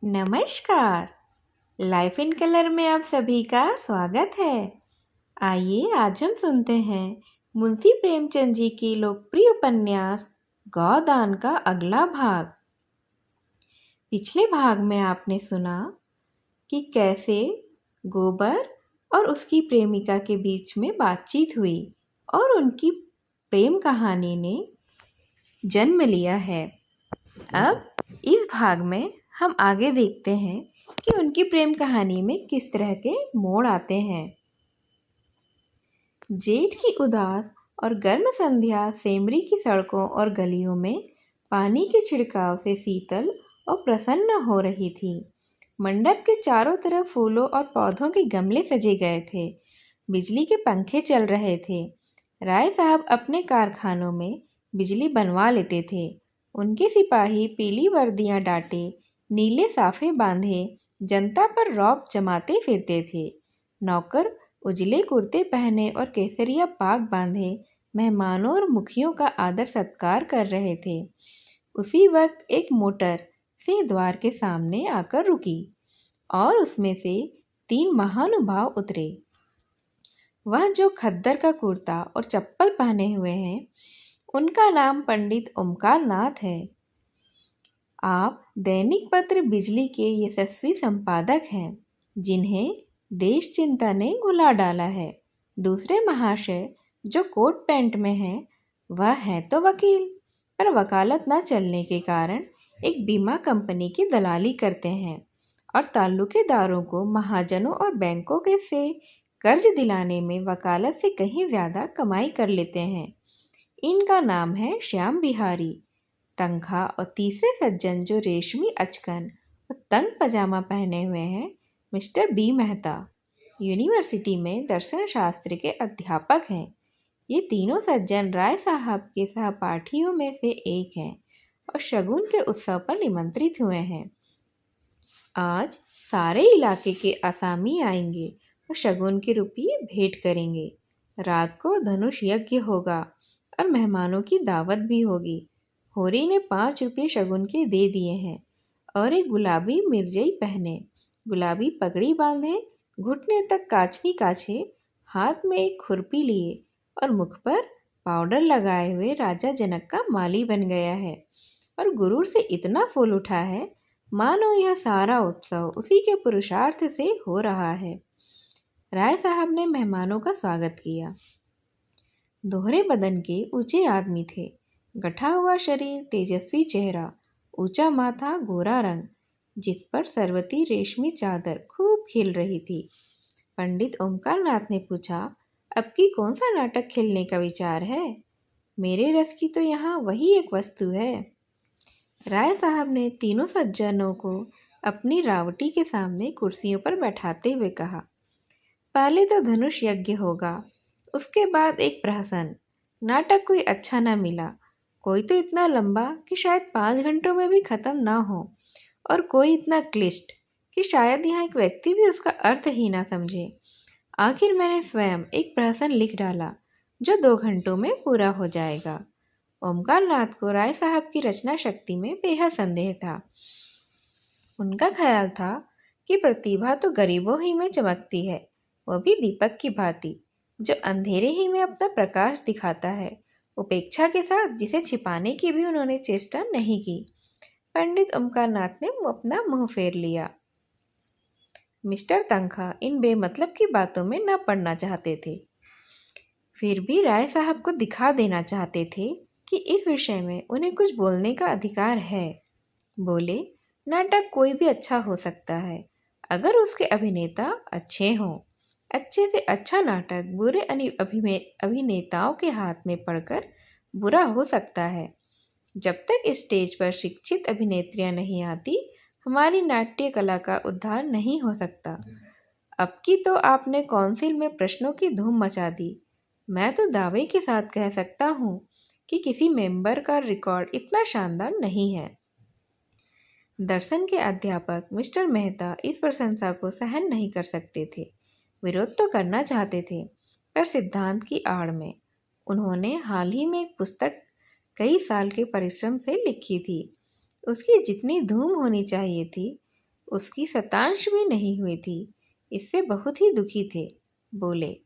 नमस्कार। Life in colour में आप सभी का स्वागत है। आइए आज हम सुनते हैं मुंशी प्रेमचंद जी की लोकप्रिय उपन्यास गौदान का अगला भाग। पिछले भाग में आपने सुना कि कैसे गोबर और उसकी प्रेमिका के बीच में बातचीत हुई और उनकी प्रेम कहानी ने जन्म लिया है। अब इस भाग में हम आगे देखते हैं कि उनकी प्रेम कहानी में किस तरह के मोड़ आते हैं। जेठ की उदास और गर्म संध्या सेमरी की सड़कों और गलियों में पानी के छिड़काव से शीतल और प्रसन्न हो रही थी। मंडप के चारों तरफ फूलों और पौधों के गमले सजे गए थे। बिजली के पंखे चल रहे थे। राय साहब अपने कारखानों में बिजली बनवा लेते थे। उनके सिपाही पीली वर्दियां डाटे, नीले साफे बांधे जनता पर रौब जमाते फिरते थे। नौकर उजले कुर्ते पहने और केसरिया पाग बांधे मेहमानों और मुखियों का आदर सत्कार कर रहे थे। उसी वक्त एक मोटर सिंह द्वार के सामने आकर रुकी और उसमें से 3 महानुभाव उतरे। वह जो खद्दर का कुर्ता और चप्पल पहने हुए हैं, उनका नाम पंडित ओमकार नाथ है। आप दैनिक पत्र बिजली के यशस्वी संपादक हैं, जिन्हें देश चिंता ने घुला डाला है। दूसरे महाशय जो कोट पैंट में हैं, वह है तो वकील, पर वकालत न चलने के कारण एक बीमा कंपनी की दलाली करते हैं और ताल्लुकेदारों को महाजनों और बैंकों के से कर्ज दिलाने में वकालत से कहीं ज़्यादा कमाई कर लेते हैं। इनका नाम है श्याम बिहारी। तनखा और तीसरे सज्जन जो रेशमी अचकन और तंग पजामा पहने हुए हैं, मिस्टर बी मेहता, यूनिवर्सिटी में दर्शन शास्त्र के अध्यापक हैं। ये तीनों सज्जन राय साहब के सहपाठियों में से एक हैं और शगुन के उत्सव पर निमंत्रित हुए हैं। आज सारे इलाके के असामी आएंगे और शगुन के रुपये भेंट करेंगे। रात को धनुष यज्ञ होगा और मेहमानों की दावत भी होगी। होरी ने 5 रुपये शगुन के दे दिए हैं और एक गुलाबी मिर्जई पहने, गुलाबी पगड़ी बांधे, घुटने तक काछनी काछे, हाथ में एक खुरपी लिए और मुख पर पाउडर लगाए हुए राजा जनक का माली बन गया है और गुरूर से इतना फूल उठा है मानो यह सारा उत्सव उसी के पुरुषार्थ से हो रहा है। राय साहब ने मेहमानों का स्वागत किया। दोहरे बदन के ऊंचे आदमी थे। गठा हुआ शरीर, तेजस्वी चेहरा, ऊंचा माथा, गोरा रंग, जिस पर सरवती रेशमी चादर खूब खिल रही थी। पंडित ओमकार नाथ ने पूछा, अब की कौन सा नाटक खेलने का विचार है? मेरे रस की तो यहाँ वही एक वस्तु है। राय साहब ने तीनों सज्जनों को अपनी रावटी के सामने कुर्सियों पर बैठाते हुए कहा, पहले तो धनुष यज्ञ होगा, उसके बाद एक प्रहसन। नाटक कोई अच्छा ना मिला, कोई तो इतना लंबा कि शायद 5 घंटों में भी खत्म ना हो, और कोई इतना क्लिष्ट कि शायद यहाँ एक व्यक्ति भी उसका अर्थ ही ना समझे। आखिर मैंने स्वयं एक प्रहसन लिख डाला जो 2 घंटों में पूरा हो जाएगा। ओमकार नाथ को राय साहब की रचना शक्ति में बेहद संदेह था। उनका ख्याल था कि प्रतिभा तो गरीबों ही में चमकती है, वह भी दीपक की भांति, जो अंधेरे ही में अपना प्रकाश दिखाता है, उपेक्षा के साथ जिसे छिपाने की भी उन्होंने चेष्टा नहीं की। पंडित ओमकार नाथ ने अपना मुंह फेर लिया। मिस्टर तनखा इन बेमतलब की बातों में न पड़ना चाहते थे, फिर भी राय साहब को दिखा देना चाहते थे कि इस विषय में उन्हें कुछ बोलने का अधिकार है। बोले, नाटक कोई भी अच्छा हो सकता है अगर उसके अभिनेता अच्छे हों। अच्छे से अच्छा नाटक बुरे अभिनेताओं के हाथ में पड़कर बुरा हो सकता है। जब तक स्टेज पर शिक्षित अभिनेत्रियां नहीं आती, हमारी नाट्य कला का उद्धार नहीं हो सकता। अब की तो आपने काउंसिल में प्रश्नों की धूम मचा दी। मैं तो दावे के साथ कह सकता हूँ कि किसी मेंबर का रिकॉर्ड इतना शानदार नहीं है। दर्शन के अध्यापक मिस्टर मेहता इस प्रशंसा को सहन नहीं कर सकते थे। विरोध तो करना चाहते थे, पर सिद्धांत की आड़ में। उन्होंने हाल ही में एक पुस्तक कई साल के परिश्रम से लिखी थी। उसकी जितनी धूम होनी चाहिए थी, उसकी शतांश भी नहीं हुई थी। इससे बहुत ही दुखी थे। बोले,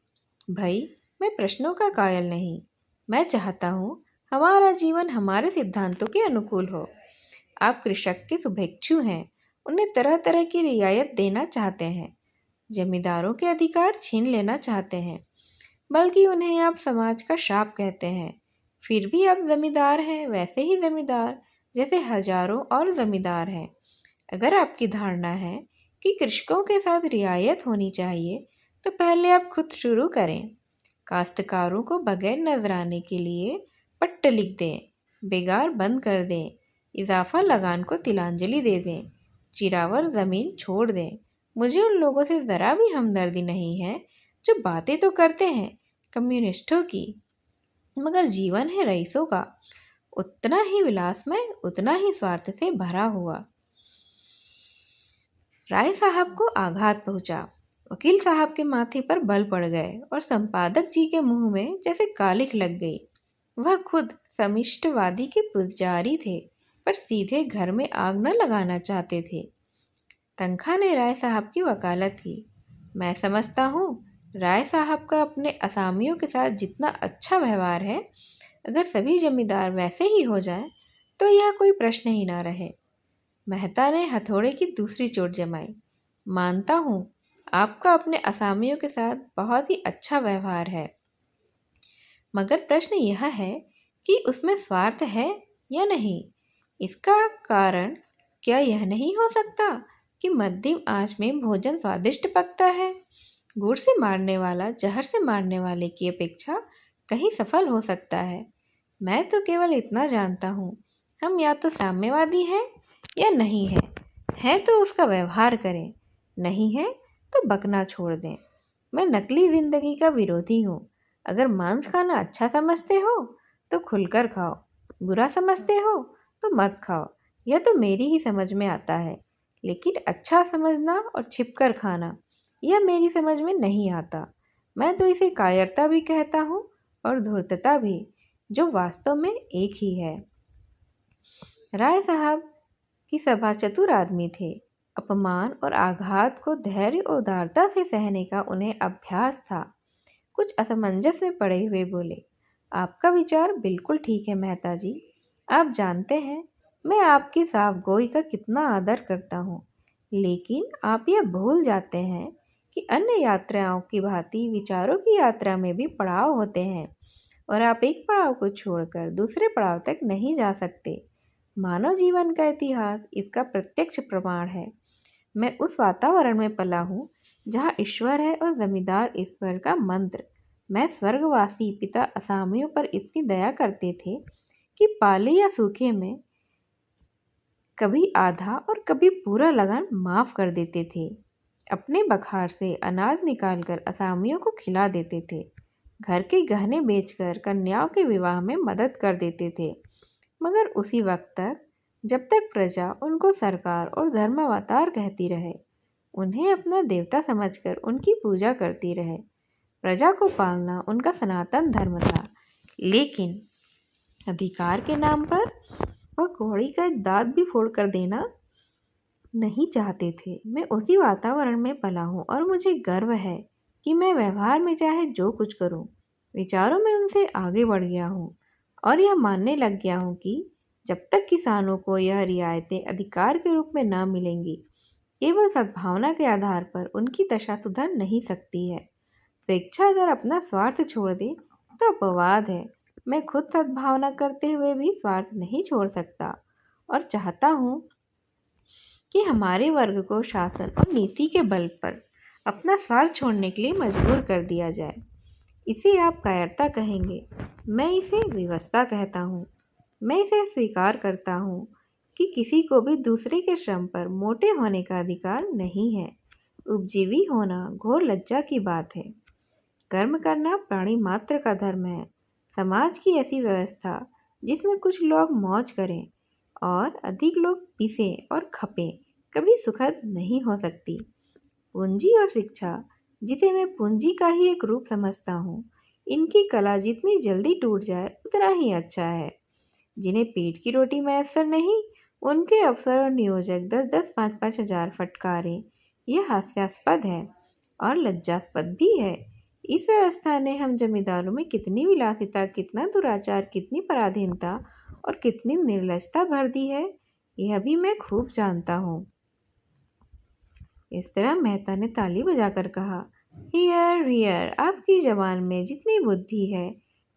भाई, मैं प्रश्नों का कायल नहीं। मैं चाहता हूँ हमारा जीवन हमारे सिद्धांतों के अनुकूल हो। आप कृषक के शुभेच्छु हैं, उन्हें तरह तरह की रियायत देना चाहते हैं, जमींदारों के अधिकार छीन लेना चाहते हैं, बल्कि उन्हें आप समाज का शाप कहते हैं। फिर भी आप जमींदार हैं, वैसे ही जमींदार जैसे हजारों और जमींदार हैं। अगर आपकी धारणा है कि कृषकों के साथ रियायत होनी चाहिए, तो पहले आप खुद शुरू करें। काश्तकारों को बगैर नजराने के लिए पट्ट लिख दें, बेगार बंद कर दें, इजाफा लगान को तिलांजलि दे दें, चिरावर ज़मीन छोड़ दें। मुझे उन लोगों से ज़रा भी हमदर्दी नहीं है जो बातें तो करते हैं कम्युनिस्टों की, मगर जीवन है रईसों का, उतना ही विलासमय, उतना ही स्वार्थ से भरा हुआ। राय साहब को आघात पहुंचा। वकील साहब के माथे पर बल पड़ गए और संपादक जी के मुंह में जैसे कालिख लग गई। वह खुद समिष्टवादी के पुजारी थे, पर सीधे घर में आग न लगाना चाहते थे। तनखा ने राय साहब की वकालत की। मैं समझता हूँ राय साहब का अपने असामियों के साथ जितना अच्छा व्यवहार है, अगर सभी जमींदार वैसे ही हो जाएं, तो यह कोई प्रश्न ही ना रहे। मेहता ने हथौड़े की दूसरी चोट जमाई। मानता हूँ आपका अपने असामियों के साथ बहुत ही अच्छा व्यवहार है, मगर प्रश्न यह है कि उसमें स्वार्थ है या नहीं। इसका कारण क्या यह नहीं हो सकता कि मध्यम आंच में भोजन स्वादिष्ट पकता है? गुड़ से मारने वाला जहर से मारने वाले की अपेक्षा कहीं सफल हो सकता है। मैं तो केवल इतना जानता हूँ, हम या तो साम्यवादी हैं या नहीं है तो उसका व्यवहार करें, नहीं है तो बकना छोड़ दें। मैं नकली जिंदगी का विरोधी हूँ। अगर मांस खाना अच्छा समझते हो तो खुलकर खाओ, बुरा समझते हो तो मत खाओ। यह तो मेरी ही समझ में आता है, लेकिन अच्छा समझना और छिपकर खाना, यह मेरी समझ में नहीं आता। मैं तो इसे कायरता भी कहता हूँ और धूर्तता भी, जो वास्तव में एक ही है। राय साहब की सभा चतुर आदमी थे। अपमान और आघात को धैर्य और उदारता से सहने का उन्हें अभ्यास था। कुछ असमंजस में पड़े हुए बोले, आपका विचार बिल्कुल ठीक है मेहता जी। आप जानते हैं मैं आपकी साफगोई का कितना आदर करता हूँ, लेकिन आप यह भूल जाते हैं कि अन्य यात्राओं की भांति विचारों की यात्रा में भी पड़ाव होते हैं, और आप एक पड़ाव को छोड़कर दूसरे पड़ाव तक नहीं जा सकते। मानव जीवन का इतिहास इसका प्रत्यक्ष प्रमाण है। मैं उस वातावरण में पला हूँ जहाँ ईश्वर है और जमींदार ईश्वर का मंत्र। मैं स्वर्गवासी पिता असामियों पर इतनी दया करते थे कि पाले या सूखे में कभी आधा और कभी पूरा लगान माफ कर देते थे। अपने बखार से अनाज निकालकर असामियों को खिला देते थे। घर के गहने बेचकर कन्याओं के विवाह में मदद कर देते थे। मगर उसी वक्त तक, जब तक प्रजा उनको सरकार और धर्मावतार कहती रहे, उन्हें अपना देवता समझकर उनकी पूजा करती रहे। प्रजा को पालना उनका सनातन धर्म था, लेकिन अधिकार के नाम पर वह कौड़ी का एक दांत भी फोड़ कर देना नहीं चाहते थे। मैं उसी वातावरण में पला हूँ और मुझे गर्व है कि मैं व्यवहार में चाहे जो कुछ करूँ, विचारों में उनसे आगे बढ़ गया हूँ और यह मानने लग गया हूँ कि जब तक किसानों को यह रियायतें अधिकार के रूप में न मिलेंगी, केवल सद्भावना के आधार पर उनकी दशा सुधर नहीं सकती है। स्वेच्छा अगर अपना स्वार्थ छोड़ दे तो अपवाद है। मैं खुद सद्भावना करते हुए भी स्वार्थ नहीं छोड़ सकता और चाहता हूँ कि हमारे वर्ग को शासन और नीति के बल पर अपना स्वार्थ छोड़ने के लिए मजबूर कर दिया जाए। इसे आप कायरता कहेंगे, मैं इसे विवशता कहता हूँ। मैं इसे स्वीकार करता हूँ कि किसी को भी दूसरे के श्रम पर मोटे होने का अधिकार नहीं है। उपजीवी होना घोर लज्जा की बात है। कर्म करना प्राणी मात्र का धर्म है। समाज की ऐसी व्यवस्था जिसमें कुछ लोग मौज करें और अधिक लोग पिसें और खपें, कभी सुखद नहीं हो सकती। पूंजी और शिक्षा, जिसे मैं पूंजी का ही एक रूप समझता हूँ, इनकी कला जितनी जल्दी टूट जाए उतना ही अच्छा है। जिन्हें पेट की रोटी मैसर नहीं, उनके अफसर और नियोजक 10-10, 5-5 हजार फटकारें, यह हास्यास्पद है और लज्जास्पद भी है। इस व्यवस्था ने हम जमींदारों में कितनी विलासिता, कितना दुराचार, कितनी पराधीनता और कितनी निर्लजता भर दी है, यह भी मैं खूब जानता हूँ। इस तरह मेहता ने ताली बजाकर कहा, हियर हियर, आपकी जबान में जितनी बुद्धि है,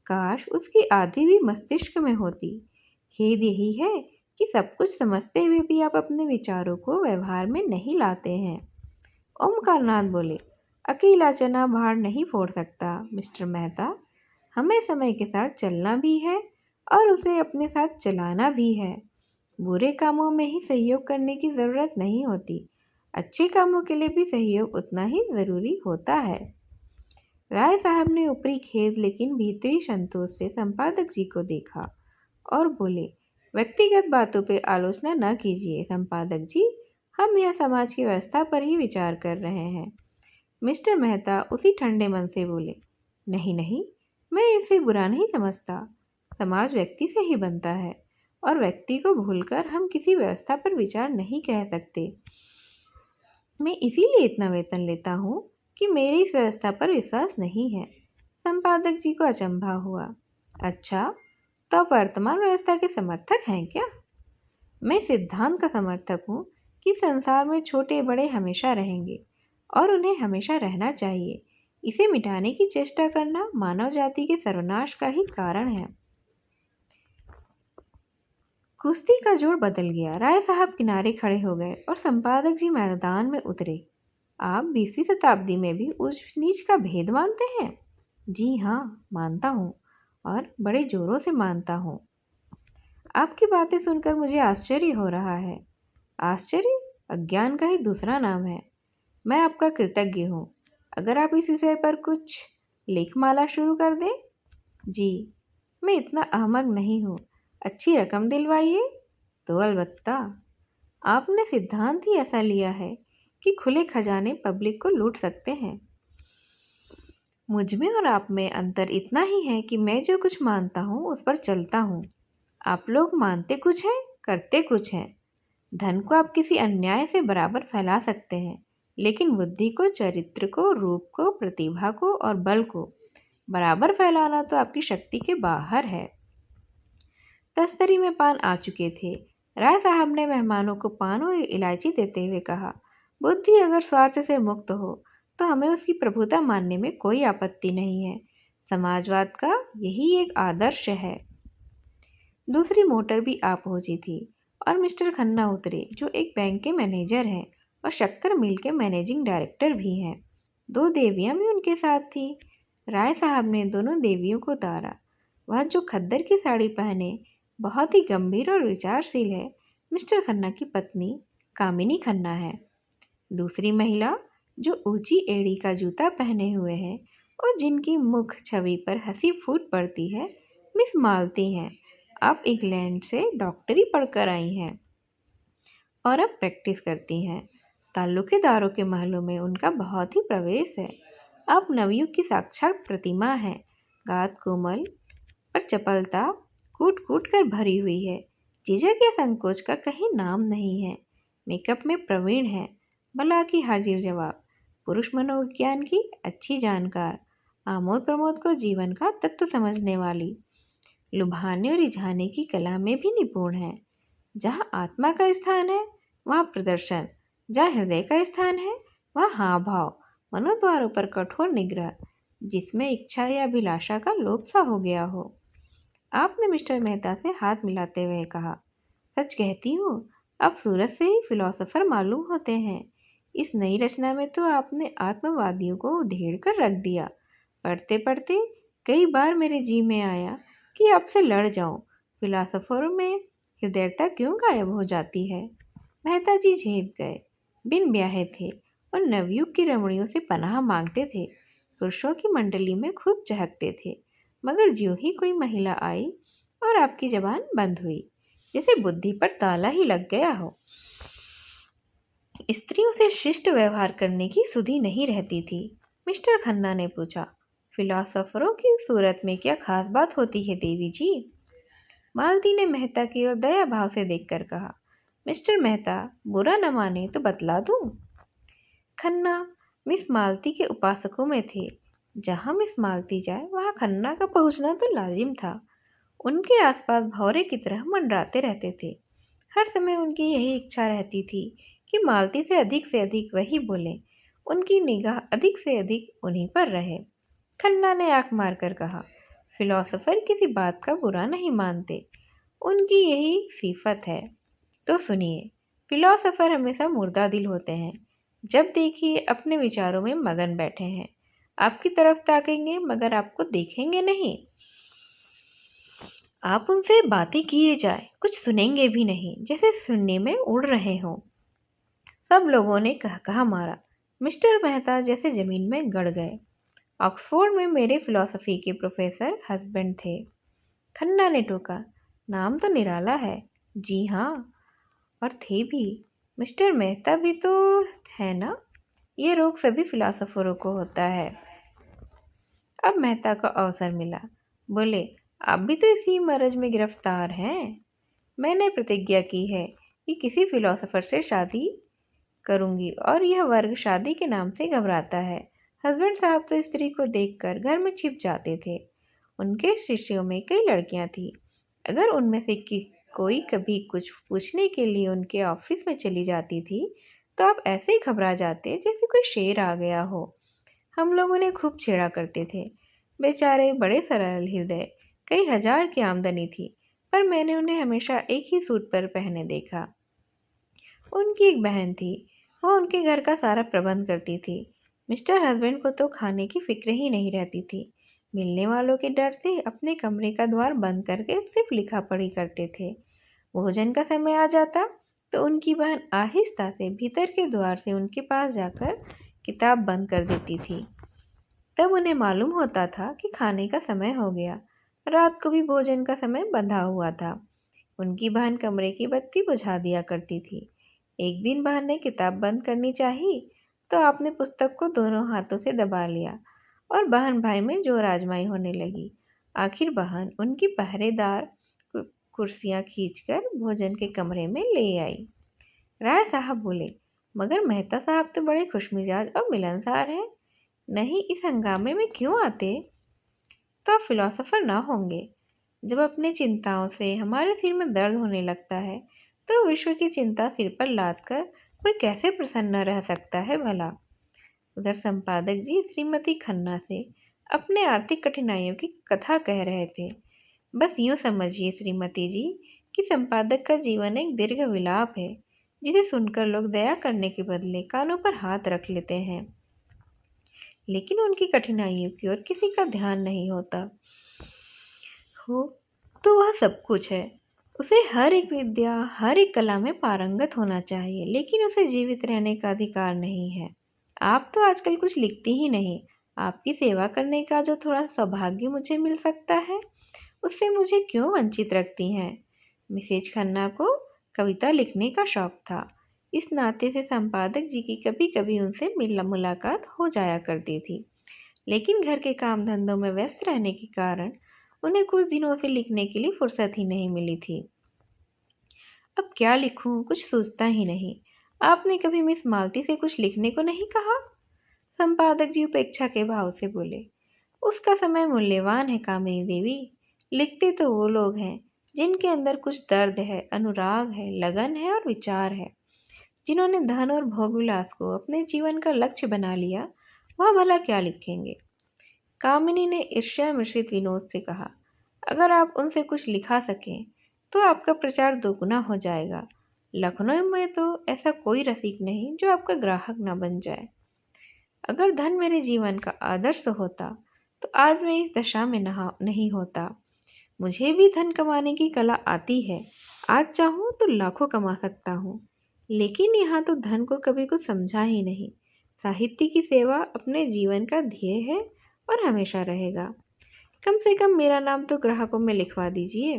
काश उसकी आधी भी मस्तिष्क में होती। खेद यही है कि सब कुछ समझते हुए भी आप अपने विचारों को व्यवहार में नहीं लाते हैं। ओमकारनाथ बोले, अकेला चना भार नहीं फोड़ सकता मिस्टर मेहता। हमें समय के साथ चलना भी है और उसे अपने साथ चलाना भी है। बुरे कामों में ही सहयोग करने की ज़रूरत नहीं होती, अच्छे कामों के लिए भी सहयोग उतना ही ज़रूरी होता है। राय साहब ने ऊपरी खेद लेकिन भीतरी संतोष से संपादक जी को देखा और बोले, व्यक्तिगत बातों पे आलोचना न कीजिए संपादक जी, हम यह समाज की व्यवस्था पर ही विचार कर रहे हैं। मिस्टर मेहता उसी ठंडे मन से बोले, नहीं नहीं, मैं इसे बुरा नहीं समझता। समाज व्यक्ति से ही बनता है और व्यक्ति को भूलकर हम किसी व्यवस्था पर विचार नहीं कह सकते। मैं इसीलिए इतना वेतन लेता हूँ कि मेरी इस व्यवस्था पर विश्वास नहीं है। संपादक जी को अचंभा हुआ। अच्छा, तो आप वर्तमान व्यवस्था के समर्थक हैं क्या? मैं सिद्धांत का समर्थक हूँ कि संसार में छोटे बड़े हमेशा रहेंगे और उन्हें हमेशा रहना चाहिए। इसे मिटाने की चेष्टा करना मानव जाति के सर्वनाश का ही कारण है। कुश्ती का जोर बदल गया। राय साहब किनारे खड़े हो गए और संपादक जी मैदान में उतरे। आप 20वीं शताब्दी में भी ऊंच नीच का भेद मानते हैं? जी हाँ, मानता हूँ और बड़े जोरों से मानता हूँ। आपकी बातें सुनकर मुझे आश्चर्य हो रहा है। आश्चर्य अज्ञान का ही दूसरा नाम है। मैं आपका कृतज्ञ हूँ। अगर आप इस विषय पर कुछ लेखमाला शुरू कर दें। जी, मैं इतना अहमक नहीं हूँ। अच्छी रकम दिलवाइए तो अलबत्ता। आपने सिद्धांत ही ऐसा लिया है कि खुले खजाने पब्लिक को लूट सकते हैं। मुझ में और आप में अंतर इतना ही है कि मैं जो कुछ मानता हूँ उस पर चलता हूँ। आप लोग मानते कुछ हैं, करते कुछ हैं। धन को आप किसी अन्याय से बराबर फैला सकते हैं, लेकिन बुद्धि को, चरित्र को, रूप को, प्रतिभा को और बल को बराबर फैलाना तो आपकी शक्ति के बाहर है। तस्तरी में पान आ चुके थे। राय साहब ने मेहमानों को पान और इलायची देते हुए कहा, बुद्धि अगर स्वार्थ से मुक्त हो तो हमें उसकी प्रभुता मानने में कोई आपत्ति नहीं है। समाजवाद का यही एक आदर्श है। दूसरी मोटर भी आ पहुंची थी और मिस्टर खन्ना उतरे, जो एक बैंक के मैनेजर हैं और शक्कर मिल के मैनेजिंग डायरेक्टर भी हैं। 2 देवियां भी उनके साथ थी। राय साहब ने दोनों देवियों को उतारा। वह जो खद्दर की साड़ी पहने बहुत ही गंभीर और विचारशील है, मिस्टर खन्ना की पत्नी कामिनी खन्ना है। दूसरी महिला जो ऊंची एड़ी का जूता पहने हुए है और जिनकी मुख छवि पर हंसी फूट पड़ती है, मिस मालती हैं। आप इंग्लैंड से डॉक्टरी पढ़कर आई हैं और अब प्रैक्टिस करती हैं। ताल्लुकेदारों के महलों में उनका बहुत ही प्रवेश है। आप नवयुग की साक्षात प्रतिमा हैं। गात कोमल पर चपलता कूट कूट कर भरी हुई है। झिझक या संकोच का कहीं नाम नहीं है। मेकअप में प्रवीण है, भला की हाजिर जवाब, पुरुष मनोविज्ञान की अच्छी जानकार, आमोद प्रमोद को जीवन का तत्व समझने वाली, लुभाने और रिझाने की कला में भी निपुण है। जहाँ आत्मा का स्थान है वहाँ प्रदर्शन, जहाँ हृदय का स्थान है वहाँ हाव भाव, मनोद्वारों पर कठोर निग्रह, जिसमें इच्छा या अभिलाषा का लोप सा हो गया हो। आपने मिस्टर मेहता से हाथ मिलाते हुए कहा, सच कहती हूँ, आप सूरत से ही फिलोसोफर मालूम होते हैं। इस नई रचना में तो आपने आत्मवादियों को उधेड़ कर रख दिया। पढ़ते पढ़ते कई बार मेरे जी में आया कि आपसे लड़ जाऊं। फिलोसोफरों में हृदयता क्यों गायब हो जाती है? मेहता जी झेप गए। बिन ब्याहे थे और नवयुग की रमणियों से पनाह मांगते थे। पुरुषों की मंडली में खूब चहकते थे, मगर ज्यों ही कोई महिला आई और आपकी जबान बंद हुई, जैसे बुद्धि पर ताला ही लग गया हो। स्त्रियों से शिष्ट व्यवहार करने की सुधि नहीं रहती थी। मिस्टर खन्ना ने पूछा, फिलोसोफरों की सूरत में क्या खास बात होती है देवी जी? मालती ने मेहता की ओर दया भाव से देखकर कहा, मिस्टर मेहता बुरा न माने तो बतला दूं। खन्ना मिस मालती के उपासकों में थे। जहाँ मिस मालती जाए वहाँ खन्ना का पहुँचना तो लाजिम था। उनके आसपास भौरे की तरह मंडराते रहते थे। हर समय उनकी यही इच्छा रहती थी कि मालती से अधिक वही बोले, उनकी निगाह अधिक से अधिक उन्हीं पर रहे। खन्ना ने आंख मारकर कहा, फिलोसोफर किसी बात का बुरा नहीं मानते, उनकी यही सिफत है। तो सुनिए, फिलोसोफर हमेशा मुर्दा दिल होते हैं। जब देखिए अपने विचारों में मगन बैठे हैं, आपकी तरफ ताकेंगे मगर आपको देखेंगे नहीं। आप उनसे बातें किए जाए कुछ सुनेंगे भी नहीं, जैसे सुनने में उड़ रहे हों। सब लोगों ने कहा मारा। मिस्टर मेहता जैसे जमीन में गड़ गए। ऑक्सफोर्ड में मेरे फिलॉसफी के प्रोफेसर हस्बैंड थे। खन्ना ने टोका, नाम तो निराला है। जी हाँ, और थे भी। मिस्टर मेहता भी तो है ना। ये रोग सभी फिलोसोफरों को होता है। अब मेहता को अवसर मिला। बोले, आप भी तो इसी मरज में गिरफ्तार हैं। मैंने प्रतिज्ञा की है कि किसी फिलोसोफर से शादी करूंगी और यह वर्ग शादी के नाम से घबराता है। हस्बैंड साहब तो स्त्री को देखकर घर में छिप जाते थे। उनके शिष्यों में कई लड़कियां थी। अगर उनमें से कोई कभी कुछ पूछने के लिए उनके ऑफिस में चली जाती थी तो आप ऐसे ही घबरा जाते जैसे कोई शेर आ गया हो। हम लोग उन्हें खूब छेड़ा करते थे। बेचारे बड़े सरल हृदय, कई हजार की आमदनी थी, पर मैंने उन्हें हमेशा एक ही सूट पर पहने देखा। उनकी एक बहन थी, वो उनके घर का सारा प्रबंध करती थी। मिस्टर हस्बैंड को तो खाने की फिक्र ही नहीं रहती थी। मिलने वालों के डर से अपने कमरे का द्वार बंद करके सिर्फ लिखा पढ़ी करते थे। भोजन का समय आ जाता तो उनकी बहन आहिस्ता से भीतर के द्वार से उनके पास जाकर किताब बंद कर देती थी। तब उन्हें मालूम होता था कि खाने का समय हो गया। रात को भी भोजन का समय बंधा हुआ था। उनकी बहन कमरे की बत्ती बुझा दिया करती थी। एक दिन बहन ने किताब बंद करनी चाहिए तो आपने पुस्तक को दोनों हाथों से दबा लिया और बहन भाई में जोर आजमाई होने लगी। आखिर बहन उनकी पहरेदार कुर्सियां खींचकर भोजन के कमरे में ले आई। राय साहब बोले, मगर मेहता साहब तो बड़े खुशमिजाज और मिलनसार हैं, नहीं इस हंगामे में क्यों आते? तो आप फिलोसोफर ना होंगे। जब अपनी चिंताओं से हमारे सिर में दर्द होने लगता है तो विश्व की चिंता सिर पर लाद कर कोई कैसे प्रसन्न रह सकता है भला। उधर संपादक जी श्रीमती खन्ना से अपने आर्थिक कठिनाइयों की कथा कह रहे थे। बस यूँ समझिए श्रीमती जी कि संपादक का जीवन एक दीर्घ विलाप है, जिसे सुनकर लोग दया करने के बदले कानों पर हाथ रख लेते हैं। लेकिन उनकी कठिनाइयों की ओर किसी का ध्यान नहीं होता। हो तो वह सब कुछ है। उसे हर एक विद्या, हर एक कला में पारंगत होना चाहिए, लेकिन उसे जीवित रहने का अधिकार नहीं है। आप तो आजकल कुछ लिखती ही नहीं। आपकी सेवा करने का जो थोड़ा सौभाग्य मुझे मिल सकता है, उससे मुझे क्यों वंचित रखती हैं? मिसेज खन्ना को कविता लिखने का शौक था। इस नाते से संपादक जी की कभी कभी उनसे मुलाकात हो जाया करती थी, लेकिन घर के काम धंधों में व्यस्त रहने के कारण उन्हें कुछ दिनों से लिखने के लिए फुर्सत ही नहीं मिली थी। अब क्या लिखूं, कुछ सूझता ही नहीं। आपने कभी मिस मालती से कुछ लिखने को नहीं कहा? संपादक जी उपेक्षा के भाव से बोले, उसका समय मूल्यवान है कामिनी देवी। लिखते तो वो लोग हैं जिनके अंदर कुछ दर्द है, अनुराग है, लगन है और विचार है। जिन्होंने धन और भोगविलास को अपने जीवन का लक्ष्य बना लिया, वह भला क्या लिखेंगे? कामिनी ने ईर्ष्या मिश्रित विनोद से कहा, अगर आप उनसे कुछ लिखा सकें तो आपका प्रचार दोगुना हो जाएगा। लखनऊ में तो ऐसा कोई रसिक नहीं जो आपका ग्राहक ना बन जाए। अगर धन मेरे जीवन का आदर्श होता तो आज मैं इस दशा में नहीं होता। मुझे भी धन कमाने की कला आती है। आज चाहूँ तो लाखों कमा सकता हूँ, लेकिन यहाँ तो धन को कभी कुछ समझा ही नहीं। साहित्य की सेवा अपने जीवन का ध्येय है और हमेशा रहेगा। कम से कम मेरा नाम तो ग्राहकों में लिखवा दीजिए।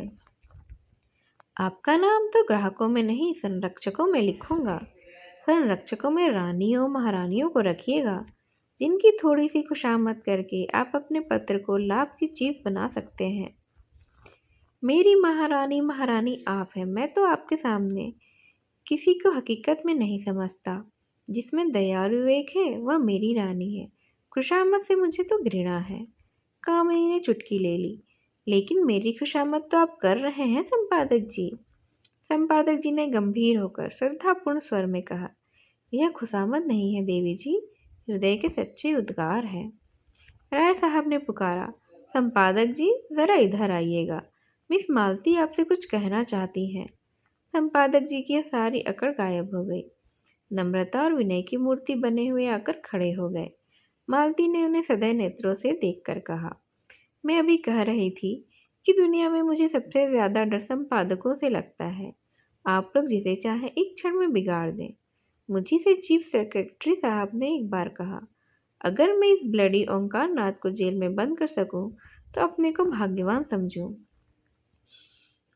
आपका नाम तो ग्राहकों में नहीं, संरक्षकों में लिखूंगा। संरक्षकों में रानियों महारानियों को रखिएगा, जिनकी थोड़ी सी खुशामद करके आप अपने पत्र को लाभ की चीज़ बना सकते हैं। मेरी महारानी महारानी आप हैं। मैं तो आपके सामने किसी को हकीकत में नहीं समझता। जिसमें दयालु विवेक है वह मेरी रानी है। खुशामद से मुझे तो घृणा है। कामिनी ने चुटकी ले ली। लेकिन मेरी खुशामद तो आप कर रहे हैं संपादक जी। संपादक जी ने गंभीर होकर श्रद्धापूर्ण स्वर में कहा, यह खुशामद नहीं है देवी जी, हृदय के सच्चे उद्गार हैं। राय साहब ने पुकारा, संपादक जी जरा इधर आइएगा, मिस मालती आपसे कुछ कहना चाहती हैं। संपादक जी की यह सारी अकड़ गायब हो गई। नम्रता और विनय की मूर्ति बने हुए आकर खड़े हो गए। मालती ने उन्हें सदैव नेत्रों से देखकर कहा, मैं अभी कह रही थी कि दुनिया में मुझे सबसे ज़्यादा डर संपादकों से लगता है। आप लोग जिसे चाहें एक क्षण में बिगाड़ दें। मुझी से चीफ सेक्रेटरी साहब ने एक बार कहा, अगर मैं इस ब्लडी ओंकार नाथ को जेल में बंद कर सकूं तो अपने को भाग्यवान समझूं।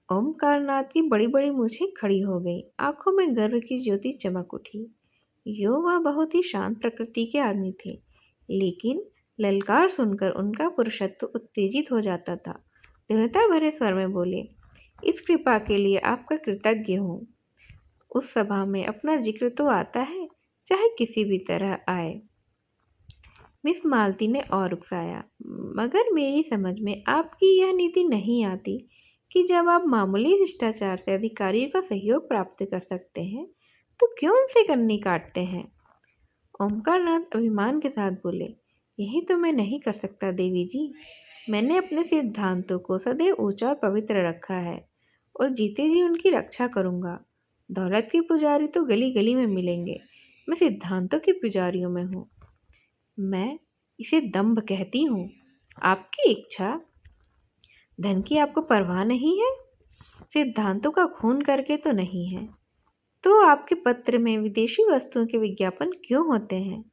ओमकार नाथ की बड़ी बड़ी मूछें खड़ी हो गई, आंखों में गर्व की ज्योति चमक उठी। यो वह बहुत ही शांत प्रकृति के आदमी थे, लेकिन ललकार सुनकर उनका पुरुषत्व उत्तेजित हो जाता था। दृढ़ता भरे स्वर में बोले, इस कृपा के लिए आपका कृतज्ञ हूँ। उस सभा में अपना जिक्र तो आता है, चाहे किसी भी तरह आए। मिस मालती ने और उकसाया, मगर मेरी समझ में आपकी यह नीति नहीं आती कि जब आप मामूली शिष्टाचार से अधिकारियों का सहयोग प्राप्त कर सकते हैं तो क्यों उनसे कन्नी काटते हैं। ओमकार नाथ अभिमान के साथ बोले, यही तो मैं नहीं कर सकता देवी जी। मैंने अपने सिद्धांतों को सदैव ऊंचा और पवित्र रखा है और जीते जी उनकी रक्षा करूंगा। दौलत के पुजारी तो गली गली में मिलेंगे, मैं सिद्धांतों के पुजारियों में हूँ। मैं इसे दंभ कहती हूँ। आपकी इच्छा, धन की आपको परवाह नहीं है, सिद्धांतों का खून करके तो नहीं है, तो आपके पत्र में विदेशी वस्तुओं के विज्ञापन क्यों होते हैं।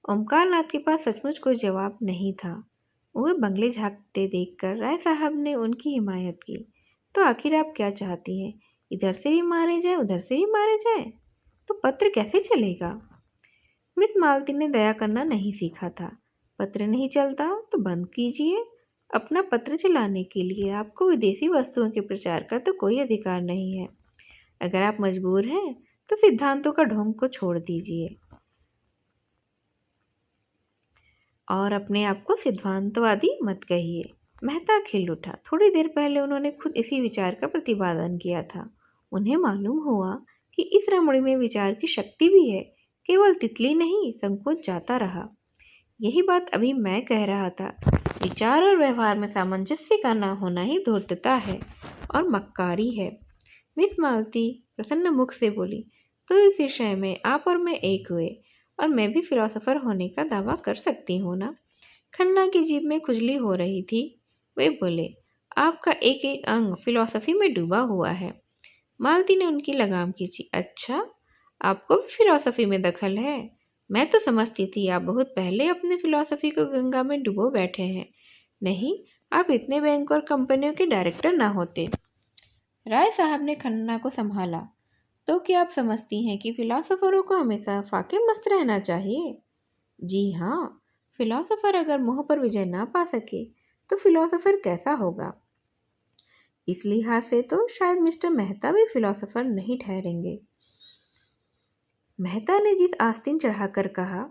ओमकार नाथ के पास सचमुच कोई जवाब नहीं था। वह बंगले झांकते देखकर राय साहब ने उनकी हिमायत की, तो आखिर आप क्या चाहती हैं, इधर से भी मारे जाए उधर से ही मारे जाए, तो पत्र कैसे चलेगा। मिस मालती ने दया करना नहीं सीखा था। पत्र नहीं चलता तो बंद कीजिए। अपना पत्र चलाने के लिए आपको विदेशी वस्तुओं के प्रचार का तो कोई अधिकार नहीं है। अगर आप मजबूर हैं तो सिद्धांतों का ढोंग को छोड़ दीजिए और अपने आप को सिद्धांतवादी मत कहिए। मेहता खिल उठा। थोड़ी देर पहले उन्होंने खुद इसी विचार का प्रतिपादन किया था। उन्हें मालूम हुआ कि इस रमणी में विचार की शक्ति भी है, केवल तितली नहीं संकोच जाता रहा। यही बात अभी मैं कह रहा था। विचार और व्यवहार में सामंजस्य का न होना ही धूर्तता है और मक्कारी है। मिस मालती प्रसन्न मुख से बोली, तो इस विषय में आप और मैं एक हुए और मैं भी फिलोसोफर होने का दावा कर सकती हूँ ना। खन्ना की जीभ में खुजली हो रही थी। वे बोले, आपका एक एक अंग फिलॉसफी में डूबा हुआ है। मालती ने उनकी लगाम खींची। अच्छा, आपको भी फिलॉसफी में दखल है। मैं तो समझती थी आप बहुत पहले अपने फिलॉसफी को गंगा में डुबो बैठे हैं। नहीं, आप इतने बैंक और कंपनियों के डायरेक्टर ना होते। राय साहब ने खन्ना को संभाला। तो क्या आप समझती हैं कि फिलॉसफरों को हमेशा फाके मस्त रहना चाहिए। जी हाँ, फिलॉसफर अगर मोह पर विजय ना पा सके तो फिलॉसफर कैसा होगा। इस लिहाज से तो शायद मिस्टर मेहता भी फिलॉसफर नहीं ठहरेंगे। मेहता ने जिस आस्तीन चढ़ाकर कहा,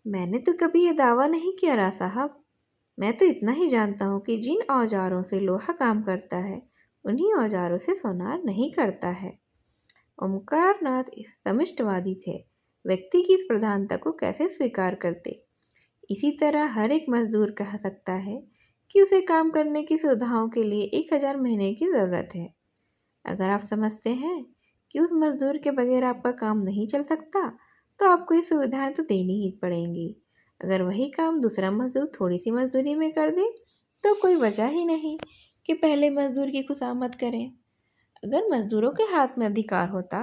मैंने तो कभी यह दावा नहीं किया राय साहब। मैं तो इतना ही जानता हूँ कि जिन औजारों से लोहा काम करता है उन्हीं औजारों से सोनार नहीं करता है। ओमकार नाथ समिष्टवादी थे। व्यक्ति की इस प्रधानता को कैसे स्वीकार करते। इसी तरह हर एक मजदूर कह सकता है कि उसे काम करने की सुविधाओं के लिए 1000 महीने की ज़रूरत है। अगर आप समझते हैं कि उस मजदूर के बगैर आपका काम नहीं चल सकता तो आपको ये सुविधाएं तो देनी ही पड़ेंगी। अगर वही काम दूसरा मजदूर थोड़ी सी मजदूरी में कर दे तो कोई वजह ही नहीं कि पहले मजदूर की खुशामद करें। अगर मजदूरों के हाथ में अधिकार होता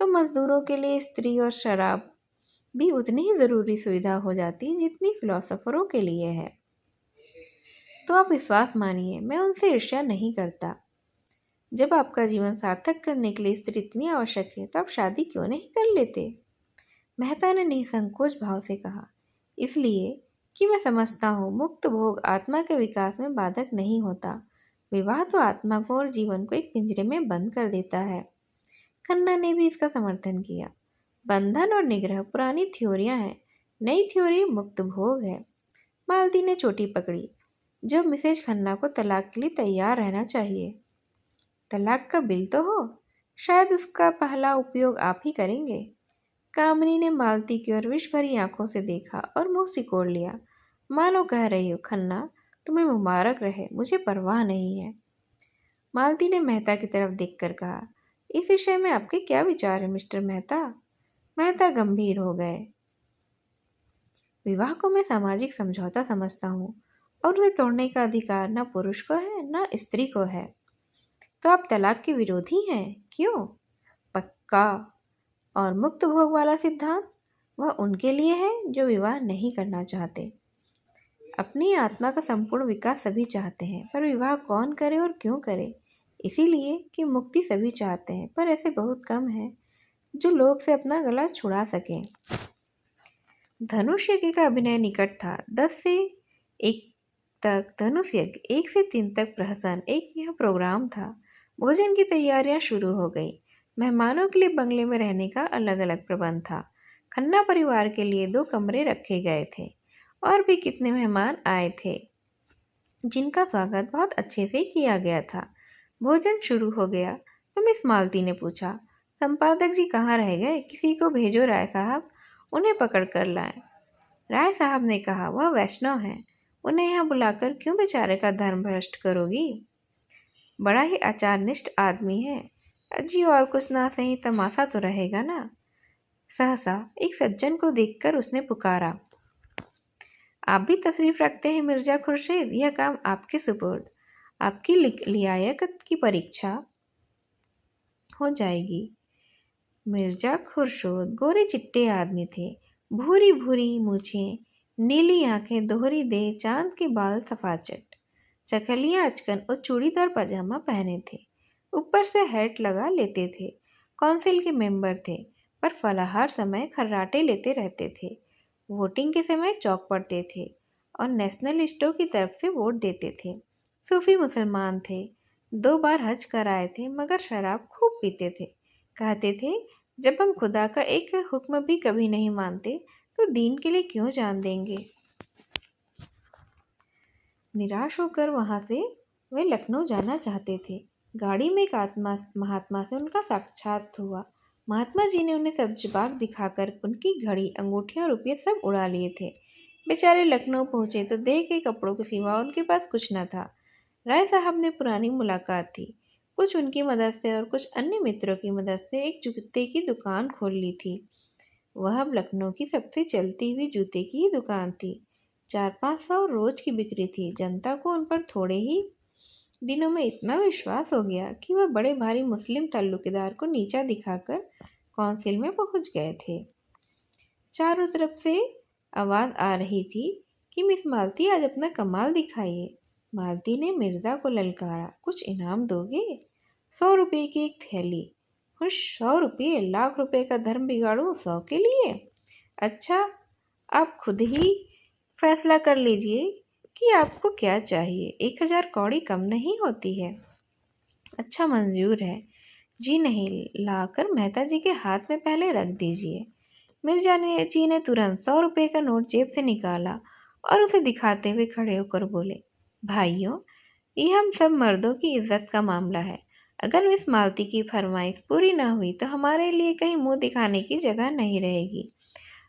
तो मजदूरों के लिए स्त्री और शराब भी उतनी ही ज़रूरी सुविधा हो जाती जितनी फिलोसोफरों के लिए है। तो आप विश्वास मानिए, मैं उनसे ईर्ष्या नहीं करता। जब आपका जीवन सार्थक करने के लिए स्त्री इतनी आवश्यक है तो आप शादी क्यों नहीं कर लेते। मेहता ने निसंकोच भाव से कहा, इसलिए कि मैं समझता हूँ मुक्त भोग आत्मा के विकास में बाधक नहीं होता। विवाह तो आत्मा को और जीवन को एक पिंजरे में बंद कर देता है। खन्ना ने भी इसका समर्थन किया। बंधन और निग्रह पुरानी थ्योरियां हैं, नई थ्योरी मुक्त भोग है। मालती ने चोटी पकड़ी। जो मिसेज खन्ना को तलाक के लिए तैयार रहना चाहिए। तलाक का बिल तो हो, शायद उसका पहला उपयोग आप ही करेंगे। कामिनी ने मालती की ओर विष भरी आंखों से देखा और मुंह सिकोड़ लिया, मानो कह रही हो, खन्ना तुम्हें मुबारक रहे, मुझे परवाह नहीं है। मालती ने मेहता की तरफ देखकर कहा, इस विषय में आपके क्या विचार है मिस्टर मेहता? मेहता गंभीर हो गए। विवाह को मैं सामाजिक समझौता समझता हूँ और उसे तोड़ने का अधिकार न पुरुष को है न स्त्री को है। तो आप तलाक के विरोधी हैं, क्यों? पक्का। और मुक्त भोग वाला सिद्धांत, वह उनके लिए है जो विवाह नहीं करना चाहते। अपनी आत्मा का संपूर्ण विकास सभी चाहते हैं, पर विवाह कौन करे और क्यों करे? इसीलिए कि मुक्ति सभी चाहते हैं, पर ऐसे बहुत कम हैं जो लोभ से अपना गला छुड़ा सकें। धनुष यज्ञ का अभिनय निकट था। 10 से 1 तक धनुष यज्ञ, 1 से 3 तक प्रहसन, एक यह प्रोग्राम था। भोजन की तैयारियां शुरू हो गई। मेहमानों के लिए बंगले में रहने का अलग अलग प्रबंध था। खन्ना परिवार के लिए 2 कमरे रखे गए थे और भी कितने मेहमान आए थे जिनका स्वागत बहुत अच्छे से किया गया था। भोजन शुरू हो गया तो मिस मालती ने पूछा, संपादक जी कहाँ रह गए? किसी को भेजो राय साहब, उन्हें पकड़ कर लाएं। राय साहब ने कहा, वह वैष्णव हैं, उन्हें यहाँ बुलाकर क्यों बेचारे का धर्म भ्रष्ट करोगी? बड़ा ही आचारनिष्ठ आदमी है। अजी और कुछ ना सही तमाशा तो रहेगा ना। सहसा एक सज्जन को देखकर उसने पुकारा, आप भी तशरीफ रखते हैं मिर्जा खुर्शीद, यह काम आपके सुपुर्द। आपकी लियाकत की परीक्षा हो जाएगी। मिर्जा खुर्शीद गोरे चिट्टे आदमी थे, भूरी भूरी मूछें, नीली आंखें, दोहरी देह, चांद के बाल सफाचट, चखलियाँ अचकन और चूड़ीदार पजामा पहने थे। ऊपर से हैट लगा लेते थे। काउंसिल के मेंबर थे, पर फलाहार समय खर्राटे लेते रहते थे। वोटिंग के समय चौक पड़ते थे और नेशनलिस्टों की तरफ से वोट देते थे। सूफी मुसलमान थे, 2 बार हज कर आए थे, मगर शराब खूब पीते थे। कहते थे, जब हम खुदा का एक हुक्म भी कभी नहीं मानते तो दीन के लिए क्यों जान देंगे। निराश होकर वहां से वे लखनऊ जाना चाहते थे। गाड़ी में एक महात्मा से उनका साक्षात हुआ। महात्मा जी ने उन्हें सब्ज बाग दिखाकर उनकी घड़ी, अंगूठियां, रुपये सब उड़ा लिए थे। बेचारे लखनऊ पहुंचे तो देह के कपड़ों के सिवा उनके पास कुछ न था। राय साहब ने पुरानी मुलाकात थी, कुछ उनकी मदद से और कुछ अन्य मित्रों की मदद से एक जूते की दुकान खोल ली थी। वह अब लखनऊ की सबसे चलती हुई जूते की ही दुकान थी। 400-500 रोज की बिक्री थी। जनता को उन पर थोड़े ही दिनों में इतना विश्वास हो गया कि वह बड़े भारी मुस्लिम ताल्लुकेदार को नीचा दिखाकर काउंसिल में पहुंच गए थे। चारों तरफ से आवाज़ आ रही थी कि मिस मालती आज अपना कमाल दिखाइए। मालती ने मिर्जा को ललकारा, कुछ इनाम दोगे? 100 रुपये की एक थैली। खुश 100 रुपये, लाख रुपए का धर्म बिगाड़ूं 100 के लिए? अच्छा, आप खुद ही फैसला कर लीजिए कि आपको क्या चाहिए। 1000 कौड़ी कम नहीं होती है। अच्छा, मंजूर है। जी नहीं, लाकर मेहता जी के हाथ में पहले रख दीजिए। मिर्जा जी ने तुरंत 100 रुपये का नोट जेब से निकाला और उसे दिखाते हुए खड़े होकर बोले, भाइयों, ये हम सब मर्दों की इज्जत का मामला है। अगर मिस मालती की फरमाइश पूरी ना हुई तो हमारे लिए कहीं मुंह दिखाने की जगह नहीं रहेगी।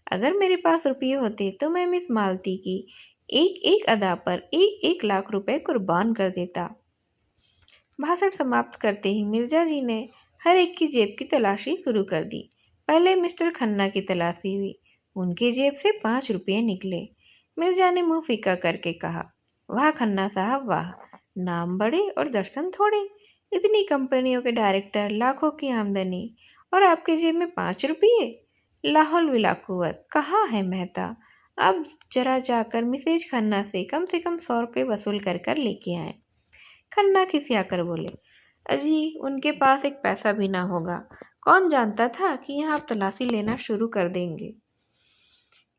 अगर मेरे पास रुपये होते तो मैं मिस मालती की एक एक अदा पर 1-1 लाख रुपए कुर्बान कर देता। भाषण समाप्त करते ही मिर्जा जी ने हर एक की जेब की तलाशी शुरू कर दी। पहले मिस्टर खन्ना की तलाशी हुई। उनकी जेब से 5 रुपये निकले। मिर्जा ने मुंह फीका करके कहा, वाह खन्ना साहब वाह, नाम बड़े और दर्शन थोड़े। इतनी कंपनियों के डायरेक्टर, लाखों की आमदनी और आपके जेब में 5 रुपये। लाहौल विलाकुवत, कहाँ है मेहता? अब जरा जाकर मिसेज खन्ना से कम 100 रुपये वसूल कर कर लेके आए। खन्ना खिसिया कर बोले, अजी उनके पास एक पैसा भी ना होगा। कौन जानता था कि यहाँ आप तलाशी लेना शुरू कर देंगे।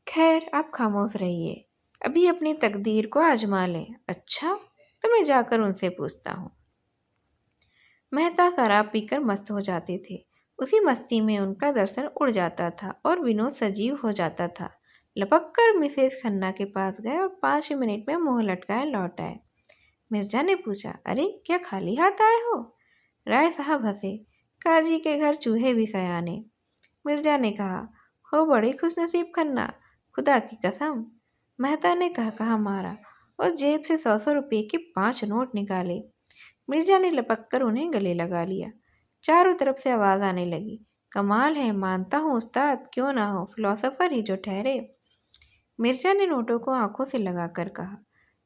खैर, आप खामोश रहिए, अभी अपनी तकदीर को आजमा लें। अच्छा, तो मैं जाकर उनसे पूछता हूँ। मेहता शराब पीकर मस्त हो जाते थे। उसी मस्ती में उनका दर्शन उड़ जाता था और विनोद सजीव हो जाता था। लपक कर मिसेस खन्ना के पास गए और 5 मिनट में मुंह लटकाए लौट आए। मिर्जा ने पूछा, अरे क्या खाली हाथ आए हो? राय साहब हंसे, काजी के घर चूहे भी सयाने। मिर्जा ने कहा, हो बड़ी खुशनसीब खन्ना, खुदा की कसम। मेहता ने कहा मारा और जेब से 100-100 रुपये के 5 नोट निकाले। मिर्जा ने लपक कर उन्हें गले लगा लिया। चारों तरफ से आवाज़ आने लगी, कमाल है, मानता हूँ उस्ताद, क्यों ना हो, फिलोसोफर ही जो ठहरे। मिर्जा ने नोटों को आंखों से लगाकर कहा,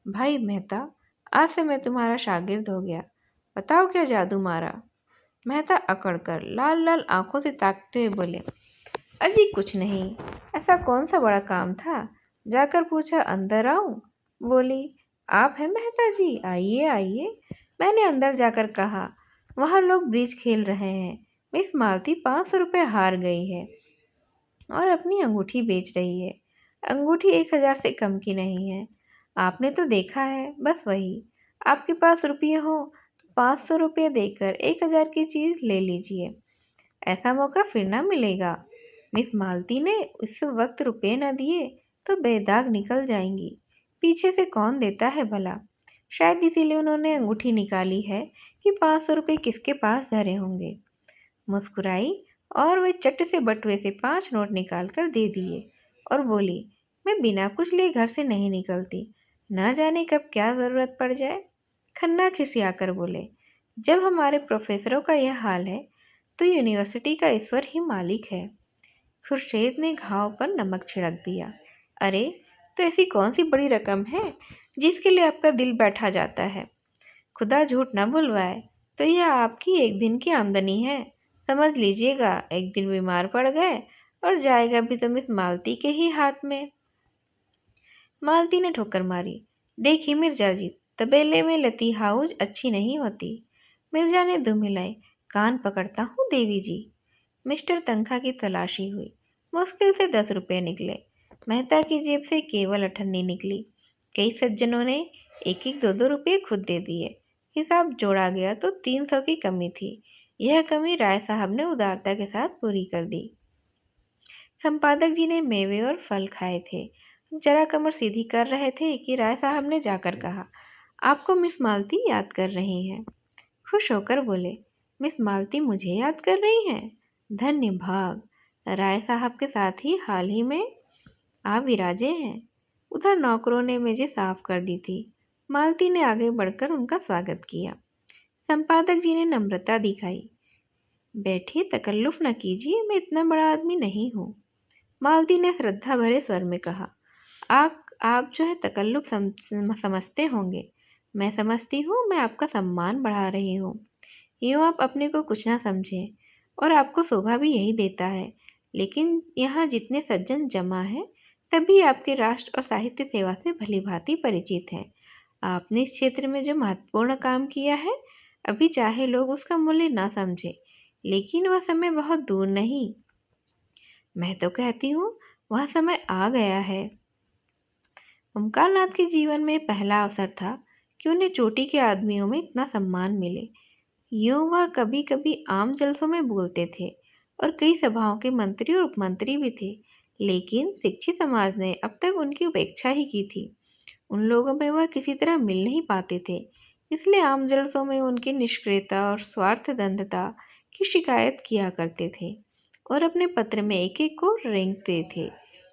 भाई मेहता, आज से मैं तुम्हारा शागिर्द हो गया, बताओ क्या जादू मारा। मेहता अकड़कर लाल लाल आंखों से ताकते हुए बोले, अजी कुछ नहीं, ऐसा कौन सा बड़ा काम था, जाकर पूछा अंदर आऊं। बोली, आप हैं मेहता जी, आइए आइए। मैंने अंदर जाकर कहा, वहाँ लोग ब्रिज खेल रहे हैं, मिस मालती 500 रुपये हार गई है और अपनी अंगूठी बेच रही है। अंगूठी 1000 से कम की नहीं है, आपने तो देखा है, बस वही। आपके पास रुपये हो तो 500 रुपये देकर 1000 की चीज़ ले लीजिए, ऐसा मौका फिर ना मिलेगा। मिस मालती ने उस वक्त रुपये न दिए तो बेदाग निकल जाएंगी, पीछे से कौन देता है भला। शायद इसीलिए उन्होंने अंगूठी निकाली है कि 500 रुपये किसके पास धरे होंगे। मुस्कुराई और वे चट से बटुए से 5 नोट निकाल कर दे दिए और बोली, मैं बिना कुछ लिए घर से नहीं निकलती, न जाने कब क्या ज़रूरत पड़ जाए। खन्ना खिसियाकर बोले, जब हमारे प्रोफेसरों का यह हाल है तो यूनिवर्सिटी का ईश्वर ही मालिक है। खुर्शीद ने घाव पर नमक छिड़क दिया, अरे तो ऐसी कौन सी बड़ी रकम है जिसके लिए आपका दिल बैठा जाता है? खुदा झूठ न बुलवाए तो यह आपकी एक दिन की आमदनी है, समझ लीजिएगा। एक दिन बीमार पड़ गए और जाएगा भी तो मिस मालती के ही हाथ में। मालती ने ठोकर मारी, देखिए मिर्जा जी, तबेले में लती हाउज अच्छी नहीं होती। मिर्जा ने दुम हिलाई, कान पकड़ता हूँ देवी जी। मिस्टर तनख्वाह की तलाशी हुई, मुश्किल से 10 रुपये निकले। मेहता की जेब से केवल 98 निकली। कई सज्जनों ने 1-1, 2-2 रुपये खुद दे दिए। हिसाब जोड़ा गया तो 300 की कमी थी। यह कमी राय साहब ने उदारता के साथ पूरी कर दी। संपादक जी ने मेवे और फल खाए थे, जरा कमर सीधी कर रहे थे कि राय साहब ने जाकर कहा, आपको मिस मालती याद कर रही हैं। खुश होकर बोले, मिस मालती मुझे याद कर रही हैं? धन्य भाग, राय साहब के साथ ही हाल ही में आप विराजे हैं। उधर नौकरों ने मेजें साफ कर दी थी। मालती ने आगे बढ़कर उनका स्वागत किया। संपादक जी ने नम्रता दिखाई, बैठिए, तकल्लुफ न कीजिए, मैं इतना बड़ा आदमी नहीं हूँ। मालती ने श्रद्धा भरे स्वर में कहा, आप जो है तकल्लुफ समझते होंगे, मैं समझती हूँ, मैं आपका सम्मान बढ़ा रही हूँ। यूँ आप अपने को कुछ ना समझें और आपको शोभा भी यही देता है। लेकिन यहाँ जितने सज्जन जमा हैं सभी आपके राष्ट्र और साहित्य सेवा से भली भांति परिचित हैं। आपने इस क्षेत्र में जो महत्वपूर्ण काम किया है, अभी चाहे लोग उसका मूल्य ना समझें, लेकिन वह समय बहुत दूर नहीं। मैं तो कहती हूँ वह समय आ गया है। ओमकारनाथ के जीवन में पहला अवसर था कि उन्हें चोटी के आदमियों में इतना सम्मान मिले। यूँ वह कभी कभी आम जलसों में बोलते थे और कई सभाओं के मंत्री और उपमंत्री भी थे, लेकिन शिक्षित समाज ने अब तक उनकी उपेक्षा ही की थी। उन लोगों में वह किसी तरह मिल नहीं पाते थे, इसलिए आम जलसों में उनकी निष्क्रियता और स्वार्थदंधता की शिकायत किया करते थे और अपने पत्र में एक एक को रेंगते थे।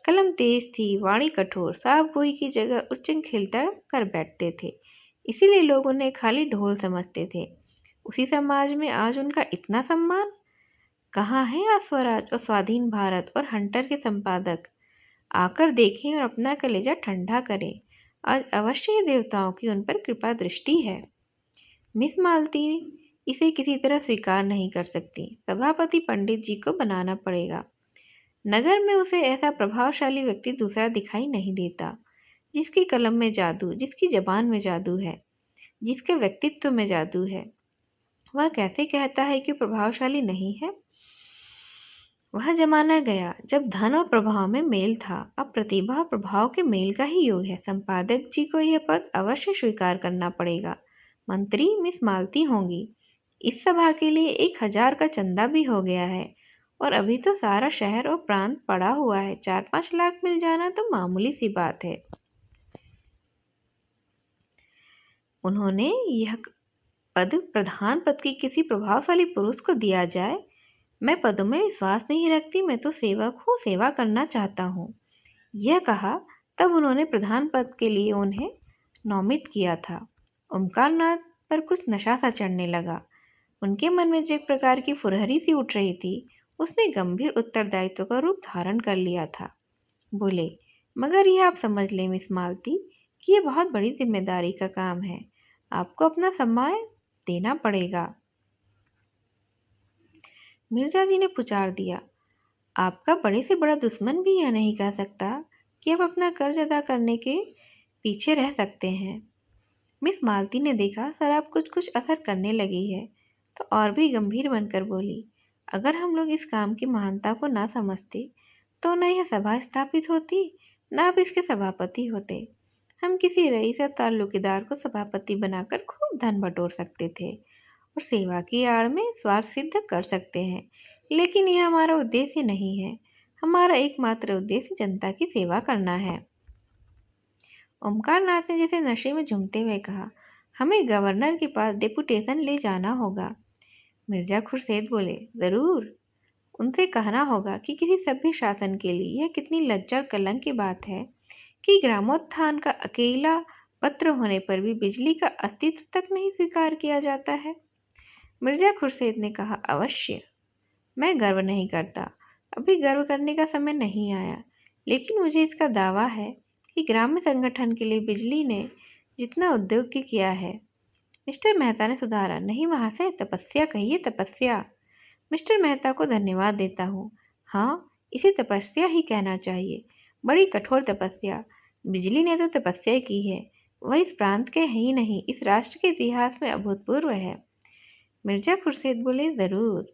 कलम तेज थी, वाणी कठोर, साफ गोई की जगह उच्च खिलता कर बैठते थे, इसीलिए लोग उन्हें खाली ढोल समझते थे। उसी समाज में आज उनका इतना सम्मान। कहाँ है आज स्वराज और स्वाधीन भारत और हंटर के संपादक? आकर देखें और अपना कलेजा ठंडा करें। आज अवश्य ही देवताओं की उन पर कृपा दृष्टि है। मिस मालती इसे किसी तरह स्वीकार नहीं कर सकती। सभापति पंडित जी को बनाना पड़ेगा। नगर में उसे ऐसा प्रभावशाली व्यक्ति दूसरा दिखाई नहीं देता, जिसकी कलम में जादू, जिसकी जबान में जादू है, जिसके व्यक्तित्व में जादू है। वह कैसे कहता है कि प्रभावशाली नहीं है? वह जमाना गया जब धन और प्रभाव में मेल था, अब प्रतिभा और प्रभाव के मेल का ही योग है। संपादक जी को यह पद अवश्य स्वीकार करना पड़ेगा। मंत्री मिस मालती होंगी, इस सभा के लिए 1000 का चंदा भी हो गया है और अभी तो सारा शहर और प्रांत पड़ा हुआ है। 4-5 लाख मिल जाना तो मामूली सी बात है। उन्होंने यह पद प्रधान पद की किसी प्रभावशाली पुरुष को दिया जाए। मैं पदों में विश्वास नहीं रखती, मैं तो सेवक हूँ, सेवा करना चाहता हूँ। यह कहा तब उन्होंने प्रधान पद के लिए उन्हें नोमित किया था। ओमकारनाथ पर कुछ नशा सा चढ़ने लगा। उनके मन में जो एक प्रकार की फुरहरी सी उठ रही थी, उसने गंभीर उत्तरदायित्व का रूप धारण कर लिया था। बोले, मगर यह आप समझ लें मिस मालती कि यह बहुत बड़ी जिम्मेदारी का काम है। आपको अपना समय देना पड़ेगा। मिर्जा जी ने पुकार दिया, आपका बड़े से बड़ा दुश्मन भी यह नहीं कह सकता कि आप अपना कर्ज अदा करने के पीछे रह सकते हैं। मिस मालती ने देखा शराब कुछ कुछ असर करने लगी है, तो और भी गंभीर बनकर बोली, अगर हम लोग इस काम की महानता को ना समझते तो न यह सभा स्थापित होती, न आप इसके सभापति होते। हम किसी रईस या ताल्लुकीदार को सभापति बनाकर खूब धन बटोर सकते थे और सेवा की आड़ में स्वार्थ सिद्ध कर सकते हैं, लेकिन यह हमारा उद्देश्य नहीं है। हमारा एकमात्र उद्देश्य जनता की सेवा करना है। ओमकारनाथ ने जैसे नशे में झूमते हुए कहा, हमें गवर्नर के पास डेपुटेशन ले जाना होगा। मिर्जा खुर्शीद बोले, जरूर। उनसे कहना होगा कि किसी सभ्य शासन के लिए यह कितनी लज्जा और कलंक की बात है कि ग्रामोत्थान का अकेला पत्र होने पर भी बिजली का अस्तित्व तक नहीं स्वीकार किया जाता है। मिर्जा खुर्शीद ने कहा, अवश्य। मैं गर्व नहीं करता, अभी गर्व करने का समय नहीं आया, लेकिन मुझे इसका दावा है कि ग्राम्य संगठन के लिए बिजली ने जितना उद्योग की किया है। मिस्टर मेहता ने सुधारा, नहीं वहाँ से तपस्या कहिए, तपस्या। मिस्टर मेहता को धन्यवाद देता हूँ। हाँ, इसे तपस्या ही कहना चाहिए, बड़ी कठोर तपस्या। बिजली ने तो तपस्या की है, वह इस प्रांत के ही नहीं, इस राष्ट्र के इतिहास में अभूतपूर्व है। मिर्जा खुर्शीद बोले, जरूर।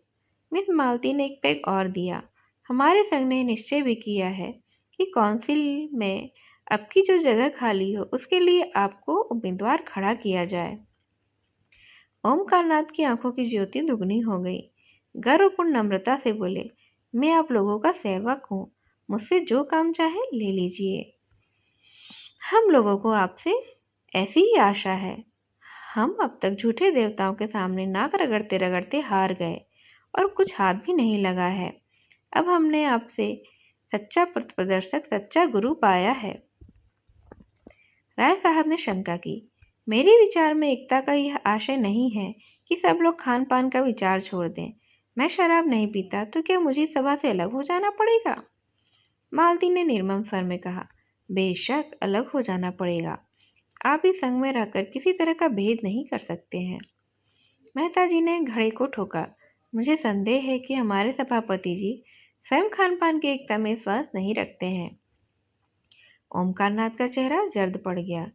मिस मालती ने एक पैग और दिया, हमारे संघ ने निश्चय भी किया है कि काउंसिल में अब की जो जगह खाली हो उसके लिए आपको उम्मीदवार खड़ा किया जाए। ओमकारनाथ की आंखों की ज्योति दुगनी हो गई। गर्वपूर्ण नम्रता से बोले, मैं आप लोगों का सेवक हूँ, मुझसे जो काम चाहे ले लीजिए। हम लोगों को आपसे ऐसी ही आशा है। हम अब तक झूठे देवताओं के सामने नाक रगड़ते रगड़ते हार गए और कुछ हाथ भी नहीं लगा है। अब हमने आपसे सच्चा पथ प्रदर्शक, सच्चा गुरु पाया है। राय साहब ने शंका की, मेरे विचार में एकता का यह आशय नहीं है कि सब लोग खान पान का विचार छोड़ दें। मैं शराब नहीं पीता तो क्या मुझे सभा से अलग हो जाना पड़ेगा? मालती ने निर्मम स्वर में कहा, बेशक अलग हो जाना पड़ेगा। आप इस संग में रहकर किसी तरह का भेद नहीं कर सकते हैं। मेहता जी ने घड़े को ठोका, मुझे संदेह है कि हमारे सभापति जी स्वयं खान पान की एकता में विश्वास नहीं रखते हैं। ओमकारनाथ का चेहरा जर्द पड़ गया।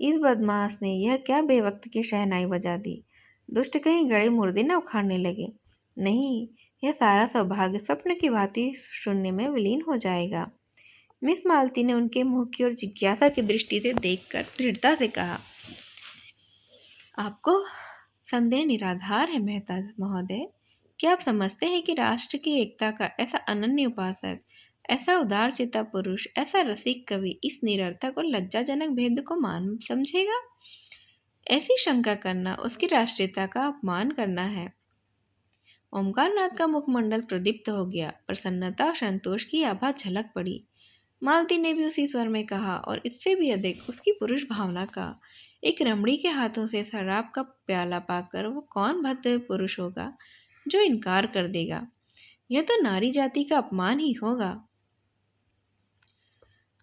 इस बदमाश ने यह क्या बेवक्त की शहनाई बजा दी। दुष्ट कहीं गड़े मुर्दे न उखाड़ने लगे। नहीं, यह सारा सौभाग्य स्वप्न की भांति शून्य में विलीन हो जाएगा। मिस मालती ने उनके मुंह की ओर जिज्ञासा की दृष्टि से देखकर दृढ़ता से कहा, आपको संदेह निराधार है मेहता महोदय। क्या आप समझते हैं कि राष्ट्र की एकता का ऐसा अनन्य उपासक, ऐसा उदार चित्ता पुरुष, ऐसा रसिक कवि इस निरर्थक और लज्जाजनक भेद को मान समझेगा? ऐसी शंका करना उसकी राष्ट्रीयता का अपमान करना है। ओमकारनाथ का मुखमंडल प्रदीप्त हो गया। प्रसन्नता और संतोष की आभा झलक पड़ी। मालती ने भी उसी स्वर में कहा, और इससे भी अधिक उसकी पुरुष भावना का। एक रमणी के हाथों से शराब का प्याला पाकर वो कौन भद्र पुरुष होगा जो इनकार कर देगा? यह तो नारी जाति का अपमान ही होगा।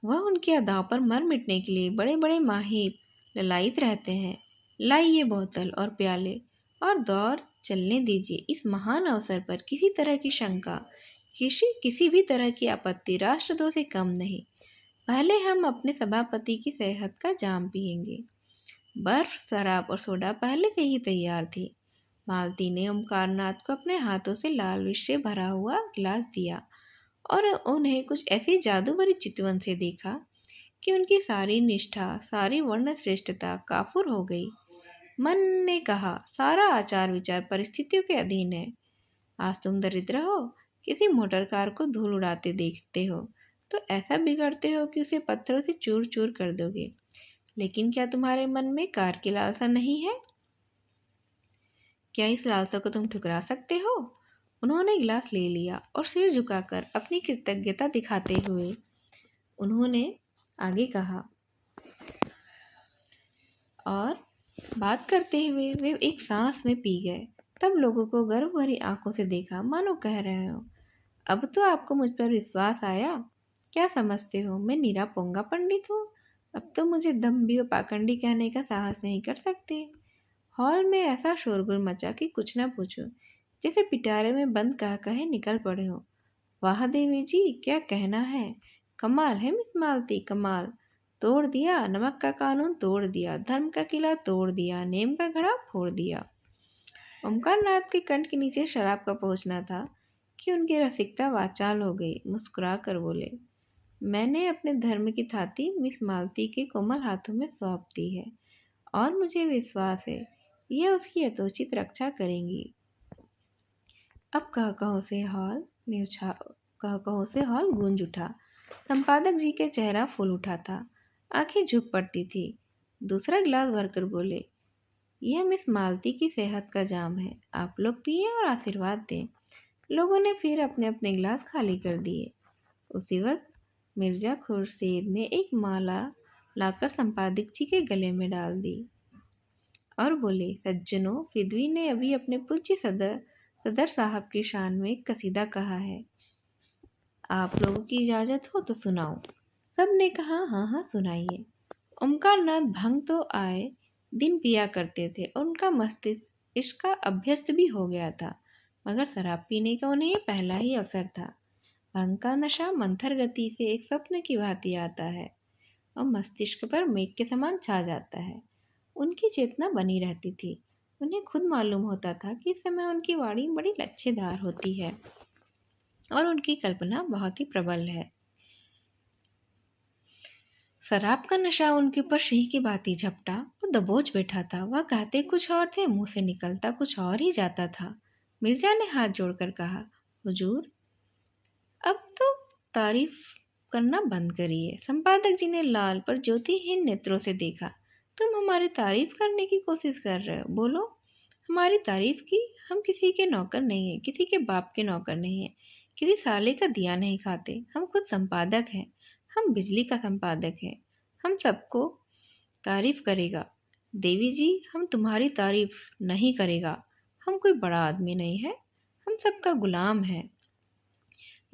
वह उनके अदाओं पर मर मिटने के लिए बड़े बड़े माहिर ललायित रहते हैं। लाइए बोतल और प्याले और दौर चलने दीजिए। इस महान अवसर पर किसी तरह की शंका, किसी भी तरह की आपत्ति राष्ट्रद्रोह से कम नहीं। पहले हम अपने सभापति की सेहत का जाम पिएंगे। बर्फ, शराब और सोडा पहले से ही तैयार थी। मालती ने ओमकारनाथ को अपने हाथों से लाल विष से भरा हुआ गिलास दिया और उन्हें कुछ ऐसी जादू भरी चितवन से देखा कि उनकी सारी निष्ठा, सारी वर्ण श्रेष्ठता काफुर हो गई। मन ने कहा, सारा आचार विचार परिस्थितियों के अधीन है। आज तुम दरिद्र हो, किसी मोटर कार को धूल उड़ाते देखते हो तो ऐसा बिगड़ते हो कि उसे पत्थरों से चूर चूर कर दोगे। लेकिन क्या तुम्हारे मन में कार की लालसा नहीं है? क्या इस लालसा को तुम ठुकरा सकते हो? उन्होंने गिलास ले लिया और सिर झुकाकर अपनी कृतज्ञता दिखाते हुए उन्होंने आगे कहा, और बात करते हुए वे एक सांस में पी गए। तब लोगों को गर्व भरी आंखों से देखा, मानो कह रहे हो, अब तो आपको मुझ पर विश्वास आया। क्या समझते हो मैं नीरा पोंगा पंडित हूँ? अब तो मुझे दम्भी और पाखंडी कहने का साहस नहीं कर सकते। हॉल में ऐसा शोरगुल मचा कि कुछ ना पूछो, जैसे पिटारे में बंद कह कहे निकल पड़े हो। वाह देवी जी, क्या कहना है, कमाल है मिस मालती, कमाल। तोड़ दिया नमक का कानून, तोड़ दिया धर्म का किला, तोड़ दिया नेम का घड़ा, फोड़ दिया। ओमकार नाथ के कंठ के नीचे शराब का पहुंचना था कि उनकी रसिकता वाचाल हो गई। मुस्कुरा कर बोले, मैंने अपने धर्म की थाती मिस मालती के कोमल हाथों में सौंप दी है और मुझे विश्वास है यह उसकी यथोचित रक्षा करेंगी। अब कह से हॉल गूंज उठा। संपादक जी के चेहरा फूल उठा था, आंखें झुक पड़ती थी। दूसरा गिलास भरकर बोले, यह मिस मालती की सेहत का जाम है, आप लोग पिए और आशीर्वाद दें। लोगों ने फिर अपने अपने गिलास खाली कर दिए। उसी वक्त मिर्जा खुर्शीद ने एक माला लाकर संपादक जी के गले में डाल दी और बोले, सज्जनों, फिदवी ने अभी अपने पूज्य सदर साहब की शान में एक कसीदा कहा है, आप लोगों की इजाज़त हो तो सुनाओ। सब ने कहा, हाँ हाँ सुनाइए। ओमकार नाथ भंग तो आए दिन पिया करते थे और उनका मस्तिष्क इसका अभ्यस्त भी हो गया था, मगर शराब पीने का उन्हें पहला ही अवसर था। भंग का नशा मंथर गति से एक स्वप्न की भांति आता है और मस्तिष्क पर मेघ के समान छा जाता है। उनकी चेतना बनी रहती थी। उन्हें खुद मालूम होता था कि इस समय उनकी वाणी बड़ी लच्छेदार होती है और उनकी कल्पना बहुत ही प्रबल है। शराब का नशा उनके ऊपर सिंह की भांति झपटा और दबोच बैठा था। वह कहते कुछ और थे, मुंह से निकलता कुछ और ही जाता था। मिर्जा ने हाथ जोड़कर कहा, हुजूर, अब तो तारीफ करना बंद करिए। संपादक जी ने लाल पर ज्योतिहीन नेत्रों से देखा, तुम हमारी तारीफ करने की कोशिश कर रहे हो, बोलो हमारी तारीफ की। हम किसी के नौकर नहीं हैं, किसी के बाप के नौकर नहीं हैं, किसी साले का दिया नहीं खाते। हम खुद संपादक हैं, हम बिजली का संपादक हैं। हम सबको तारीफ करेगा। देवी जी, हम तुम्हारी तारीफ नहीं करेगा। हम कोई बड़ा आदमी नहीं है, हम सबका गुलाम है।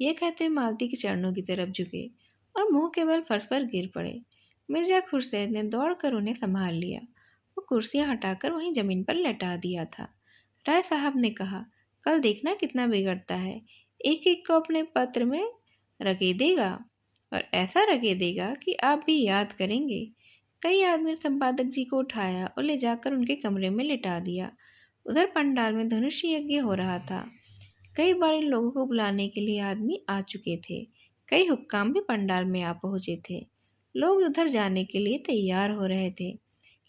यह कहते हुए मालती के चरणों की तरफ झुके और मुंह के बल फर्श पर गिर पड़े। मिर्जा खुर्शीद ने दौड़कर उन्हें संभाल लिया। वो कुर्सियां हटाकर वहीं जमीन पर लेटा दिया था। राय साहब ने कहा, कल देखना कितना बिगड़ता है। एक एक को अपने पत्र में रखे देगा और ऐसा रखे देगा कि आप भी याद करेंगे। कई आदमी ने संपादक जी को उठाया और ले जाकर उनके कमरे में लिटा दिया। उधर पंडाल में धनुष यज्ञ हो रहा था। कई बार इन लोगों को बुलाने के लिए आदमी आ चुके थे। कई हुक्काम भी पंडाल में आ पहुंचे थे। लोग उधर जाने के लिए तैयार हो रहे थे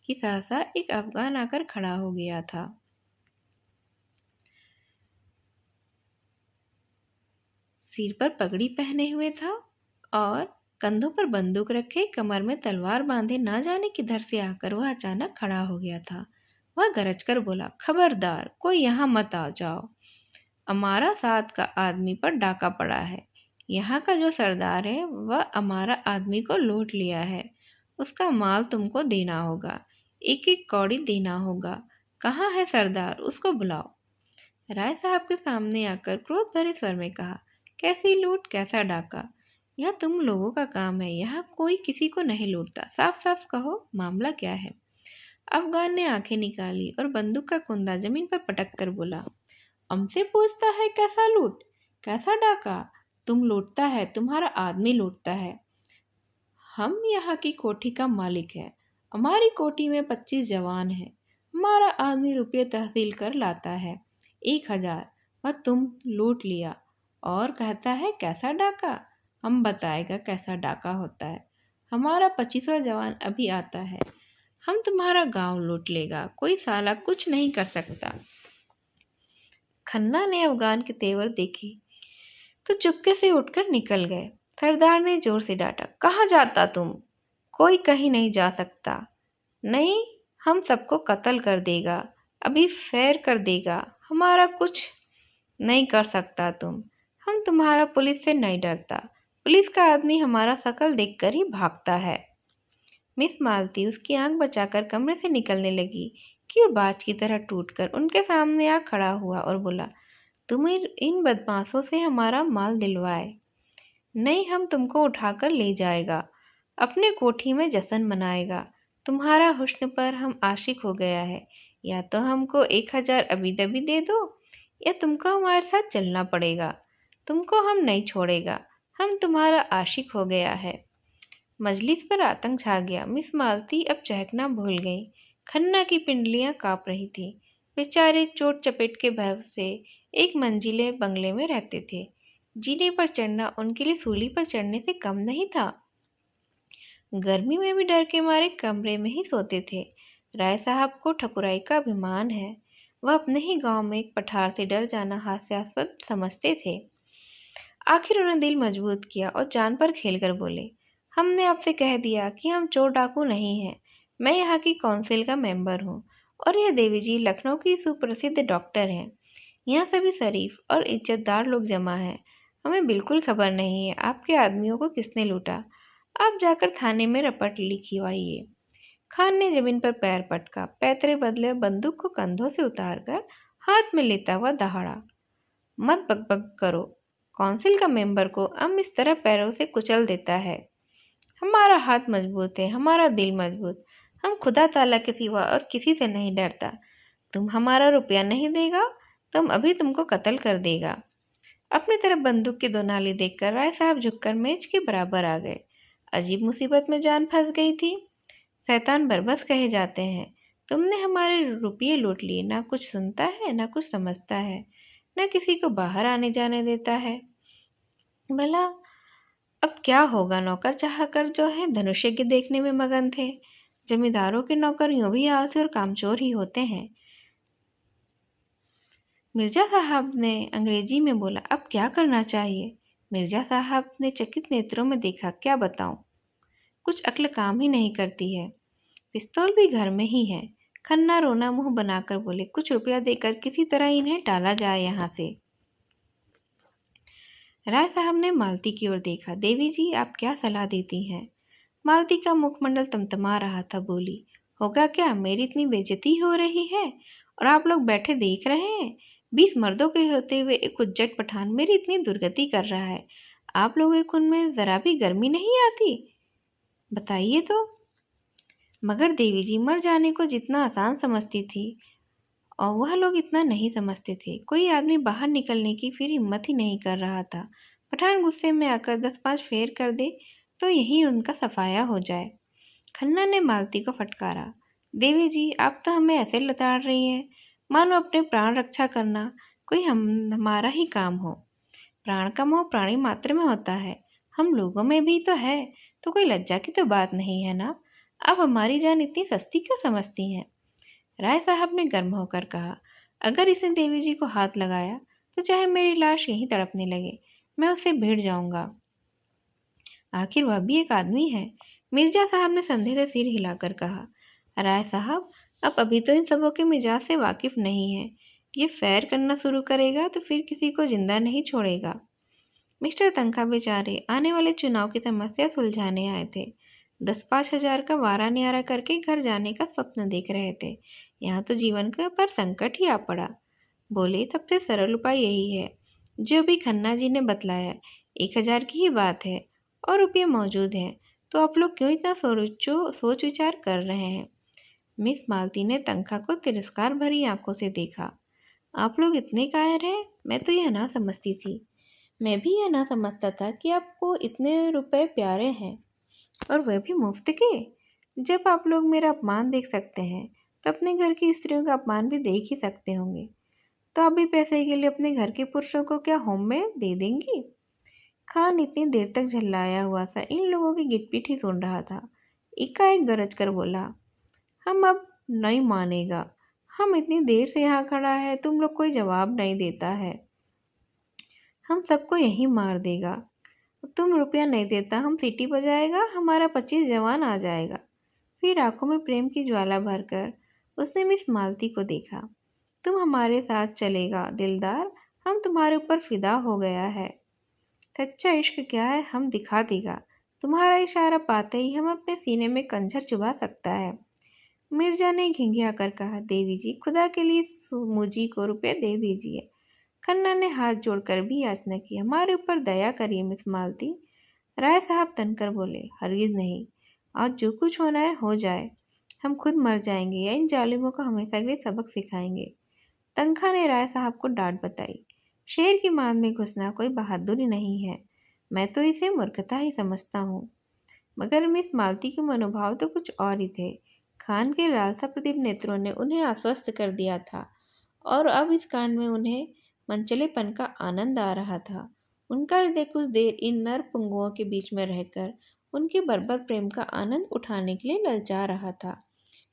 कि सहसा एक अफगान आकर खड़ा हो गया था। सिर पर पगड़ी पहने हुए था और कंधों पर बंदूक रखे, कमर में तलवार बांधे, ना जाने किधर से आकर वह अचानक खड़ा हो गया था। वह गरज कर बोला, खबरदार, कोई यहाँ मत आ जाओ। हमारा साथ का आदमी पर डाका पड़ा है। यहाँ का जो सरदार है वह हमारा आदमी को लूट लिया है। उसका माल तुमको देना होगा, एक एक कौड़ी देना होगा। कहाँ है सरदार, उसको बुलाओ। राय साहब के सामने आकर क्रोध भरे स्वर में कहा, कैसी लूट, कैसा डाका? यह तुम लोगों का काम है। यहाँ कोई किसी को नहीं लूटता। साफ साफ कहो, मामला क्या है? अफगान ने आंखें निकाली और बंदूक का कुंदा जमीन पर पटक कर बोला, हमसे पूछता है कैसा लूट, कैसा डाका? तुम लूटता है, तुम्हारा आदमी लूटता है। हम यहाँ की कोठी का मालिक है। हमारी कोठी में 25 जवान हैं। हमारा आदमी रुपये तहसील कर लाता है 1000। वह तुम लूट लिया और कहता है कैसा डाका? हम बताएगा कैसा डाका होता है। हमारा 25वां जवान अभी आता है। हम तुम्हारा गांव लूट लेगा, कोई साला कुछ नहीं कर सकता। खन्ना ने अफगान के तेवर देखे तो चुपके से उठकर निकल गए। सरदार ने जोर से डांटा, कहाँ जाता तुम? कोई कहीं नहीं जा सकता। नहीं, हम सबको कत्ल कर देगा, अभी फैर कर देगा, हमारा कुछ नहीं कर सकता तुम। हम तुम्हारा पुलिस से नहीं डरता, पुलिस का आदमी हमारा शकल देखकर ही भागता है। मिस मालती उसकी आंख बचाकर कमरे से निकलने लगी कि वो बाज की तरह टूटकर उनके सामने आ खड़ा हुआ और बोला, तुम इन बदमाशों से हमारा माल दिलवाए। नहीं, हम तुमको उठाकर ले जाएगा, अपने कोठी में जश्न मनाएगा। तुम्हारा हुस्न पर हम आशिक हो गया है। या तो हमको 1,000 अभी दबी दे दो, या तुमको हमारे साथ चलना पड़ेगा। तुमको हम नहीं छोड़ेगा, हम तुम्हारा आशिक हो गया है। मजलिस पर आतंक छा गया। मिस मालती अब चहकना भूल गई। खन्ना की पिंडलियां कांप रही थी। बेचारे चोट चपेट के भय से एक मंजिले बंगले में रहते थे। जीने पर चढ़ना उनके लिए सूली पर चढ़ने से कम नहीं था। गर्मी में भी डर के मारे कमरे में ही सोते थे। राय साहब को ठकुराई का अभिमान है। वह अपने ही गांव में एक पठार से डर जाना हास्यास्पद समझते थे। आखिर उन्होंने दिल मजबूत किया और जान पर खेलकर बोले, हमने आपसे कह दिया कि हम चोर डाकू नहीं हैं। मैं यहाँ की काउंसिल का मेंबर हूँ और यह देवी जी लखनऊ की सुप्रसिद्ध डॉक्टर हैं। यहाँ सभी शरीफ और इज्जतदार लोग जमा हैं। हमें बिल्कुल खबर नहीं है आपके आदमियों को किसने लूटा। आप जाकर थाने में रपट लिखवाइए। खान ने जमीन पर पैर पटका, पैतरे बदले बंदूक को कंधों से उतारकर हाथ में लेता हुआ दहाड़ा, मत बकबक करो। काउंसिल का मेंबर को हम इस तरह पैरों से कुचल देता है। हमारा हाथ मजबूत है, हमारा दिल मजबूत। हम खुदा ताला के सिवा और किसी से नहीं डरता। तुम हमारा रुपया नहीं देगा, तुम अभी तुमको कत्ल कर देगा। अपनी तरफ बंदूक की दो नाली देखकर राय साहब झुककर मेज के बराबर आ गए। अजीब मुसीबत में जान फंस गई थी। शैतान बरबस कहे जाते हैं। तुमने हमारे रुपये लूट लिए, ना कुछ सुनता है, ना कुछ समझता है, न किसी को बाहर आने जाने देता है। भला अब क्या होगा? नौकर चाहकर जो है धनुष्य के देखने में मगन थे। जमींदारों के नौकर यूं भी आलसी और कामचोर ही होते हैं। मिर्जा साहब ने अंग्रेजी में बोला, अब क्या करना चाहिए? मिर्जा साहब ने चकित नेत्रों में देखा, क्या बताऊं, कुछ अक्ल काम ही नहीं करती है। पिस्तौल भी घर में ही है। खन्ना रोना मुंह बनाकर बोले, कुछ रुपया देकर किसी तरह इन्हें टाला जाए यहाँ से। राय साहब ने मालती की ओर देखा। देवी जी, आप क्या सलाह देती हैं? मालती का मुखमंडल तमतमा रहा था। बोली, होगा क्या, मेरी इतनी बेइज्जती हो रही है और आप लोग बैठे देख रहे हैं। 20 मर्दों के होते हुए एक उज्जट पठान मेरी इतनी दुर्गति कर रहा है। आप लोगों के खून में जरा भी गर्मी नहीं आती? बताइए तो। मगर देवी जी, मर जाने को जितना आसान समझती थी और वह लोग इतना नहीं समझते थे। कोई आदमी बाहर निकलने की फिर हिम्मत ही नहीं कर रहा था। पठान गुस्से में आकर 10-5 फेर कर दे तो यही उनका सफाया हो जाए। खन्ना ने मालती को फटकारा, देवी जी, आप तो हमें ऐसे लताड़ रही हैं मानो अपने प्राण रक्षा करना कोई हमारा ही काम हो। प्राण का मोह प्राणी मात्र में होता है, हम लोगों में भी तो है, तो कोई लज्जा की तो बात नहीं है ना। आप हमारी जान इतनी सस्ती क्यों समझती हैं? राय साहब ने गर्म होकर कहा, अगर इसने देवी जी को हाथ लगाया तो चाहे मेरी लाश यहीं तड़पने लगे, मैं उससे भिड़ जाऊंगा। आखिर वह भी एक आदमी है। मिर्जा साहब ने संदेह से सिर हिलाकर कहा, राय साहब, आप अभी तो इन सबों के मिजाज से वाकिफ नहीं है। ये फैर करना शुरू करेगा तो फिर किसी को जिंदा नहीं छोड़ेगा। मिस्टर तनखा बेचारे आने वाले चुनाव की समस्या सुलझाने आए थे। 10-5 हजार का वारा न्यारा करके घर जाने का स्वप्न देख रहे थे। यहाँ तो जीवन का पर संकट ही आ पड़ा। बोले, सबसे सरल उपाय यही है जो भी खन्ना जी ने बतलाया। 1,000 की ही बात है और रुपये मौजूद हैं, तो आप लोग क्यों इतना सोच विचार कर रहे हैं? मिस मालती ने तनखा को तिरस्कार भरी आंखों से देखा। आप लोग इतने कायर हैं, मैं तो यह ना समझती थी। मैं भी यह ना समझता था कि आपको इतने रुपए प्यारे हैं, और वह भी मुफ्त के। जब आप लोग मेरा अपमान देख सकते हैं तो अपने घर की स्त्रियों का अपमान भी देख ही सकते होंगे। तो आप भी पैसे के लिए अपने घर के पुरुषों को क्या होम में दे देंगी? खान इतनी देर तक झल्लाया हुआ सा इन लोगों की गिटपिट ही सुन रहा था। एकाएक गरज कर बोला, हम अब नहीं मानेगा। हम इतनी देर से यहाँ खड़ा है, तुम लोग कोई जवाब नहीं देता है। हम सबको यहीं मार देगा। तुम रुपया नहीं देता, हम सीटी बजाएगा, हमारा 25 जवान आ जाएगा। फिर आंखों में प्रेम की ज्वाला भरकर उसने मिस मालती को देखा। तुम हमारे साथ चलेगा दिलदार, हम तुम्हारे ऊपर फिदा हो गया है। सच्चा इश्क क्या है हम दिखा देगा। तुम्हारा इशारा पाते ही हम अपने सीने में कंझर चुभा सकता है। मिर्जा ने घिंघिया कर कहा, देवी जी खुदा के लिए मुझी को रुपये दे दीजिए। खन्ना ने हाथ जोड़कर भी याचना की, हमारे ऊपर दया करिए मिस मालती। राय साहब तनकर बोले, हरगिज नहीं, आज जो कुछ होना है हो जाए। हम खुद मर जाएंगे या इन जालिमों को हमेशा के लिए सबक सिखाएंगे। तनखा ने राय साहब को डांट बताई, शेर की मान में घुसना कोई बहादुरी नहीं है, मैं तो इसे मूर्खता ही समझता हूँ। मगर मिस मालती के मनोभाव तो कुछ और ही थे। खान के लालसा प्रदीप नेत्रों ने उन्हें आश्वस्त कर दिया था और अब इस कांड में उन्हें मनचलेपन का आनंद आ रहा था। उनका हृदय कुछ देर इन नर पुंगुओं के बीच में रहकर उनके बर्बर प्रेम का आनंद उठाने के लिए ललचा रहा था।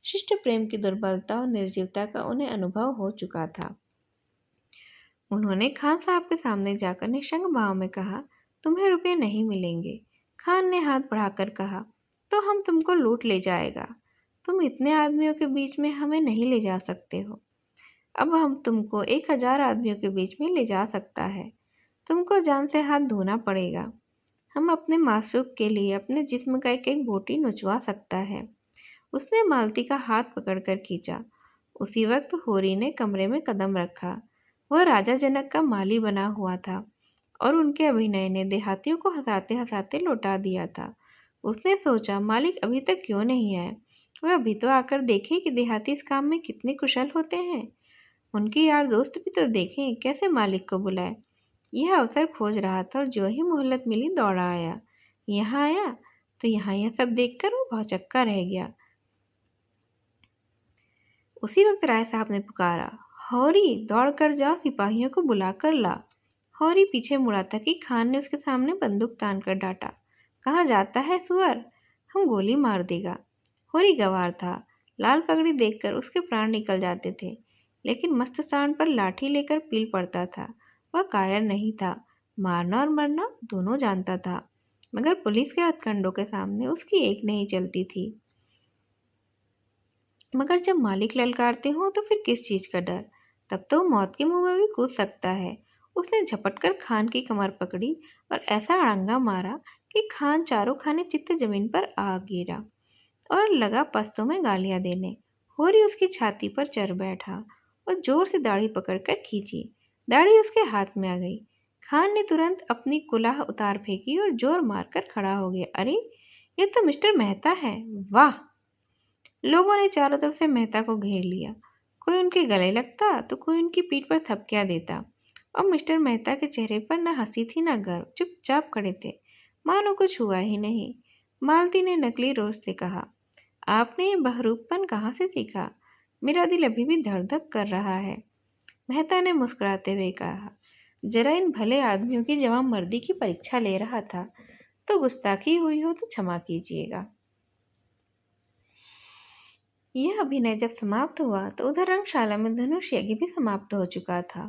शिष्ट प्रेम की दुर्बलता और निर्जीवता का उन्हें अनुभव हो चुका था। उन्होंने खान साहब के सामने जाकर निशंक भाव में कहा, तुम्हें रुपये नहीं मिलेंगे। खान ने हाथ बढ़ाकर कहा, तो हम तुमको लूट ले जाएगा। तुम इतने आदमियों के बीच में हमें नहीं ले जा सकते हो। अब हम तुमको 1000 आदमियों के बीच में ले जा सकता है। तुमको जान से हाथ धोना पड़ेगा। हम अपने मासूक के लिए अपने जिस्म का एक एक बोटी नुचवा सकता है। उसने मालती का हाथ पकड़कर खींचा। उसी वक्त होरी ने कमरे में कदम रखा। वह राजा जनक का माली बना हुआ था और उनके अभिनय ने देहातियों को हंसाते हंसाते लौटा दिया था। उसने सोचा, मालिक अभी तक क्यों नहीं आए? वह अभी तो आकर देखे कि देहाती इस काम में कितने कुशल होते हैं। उनके यार दोस्त भी तो देखें कैसे मालिक को बुलाए। यह अवसर खोज रहा था और जो ही मोहलत मिली दौड़ा आया। यहाँ आया तो यहाँ यह सब देखकर वो भौचक्का रह गया। उसी वक्त राय साहब ने पुकारा, हौरी दौड़ कर जाओ, सिपाहियों को बुला कर ला। हौरी पीछे मुड़ा था कि खान ने उसके सामने बंदूक तान कर डांटा, कहाँ जाता है सुअर, हम गोली मार देगा। हौरी गंवार था। लाल पगड़ी देखकर उसके प्राण निकल जाते थे, लेकिन मस्त सांड पर लाठी लेकर पील पड़ता था। वह कायर नहीं था, मारना और मरना दोनों जानता था, मगर पुलिस के हथकंडों के सामने उसकी एक नहीं चलती थी। मगर जब मालिक ललकारते हो तो फिर किस चीज़ का डर? तब तो मौत के मुंह में भी कूद सकता है। उसने झपटकर खान की कमर पकड़ी और ऐसा अड़ंगा मारा कि खान चारों खाने चित्त जमीन पर आ गिरा और लगा पस्तों में गालियां देने। होरी उसकी छाती पर चढ़ बैठा और जोर से दाढ़ी पकड़कर खींची। दाढ़ी उसके हाथ में आ गई। खान ने तुरंत अपनी कुलाह उतार फेंकी और जोर मारकर खड़ा हो गया। अरे, ये तो मिस्टर मेहता है। वाह! लोगों ने चारों तरफ से मेहता को घेर लिया। कोई उनके गले लगता तो कोई उनकी पीठ पर थपकियां देता। और मिस्टर मेहता के चेहरे पर न हंसी थी न गर्व, चुपचाप खड़े थे, मानो कुछ हुआ ही नहीं। मालती ने नकली रोष से कहा, आपने ये बहरूपपन कहाँ से सीखा? मेरा दिल अभी भी धड़ धड़ कर रहा है। मेहता ने मुस्कुराते हुए कहा, जरा इन भले आदमियों की जवाबमर्दी की परीक्षा ले रहा था, तो गुस्ताखी हुई हो तो क्षमा कीजिएगा। यह अभिनय जब समाप्त हुआ तो उधर रंगशाला में धनुष यज्ञ भी समाप्त हो चुका था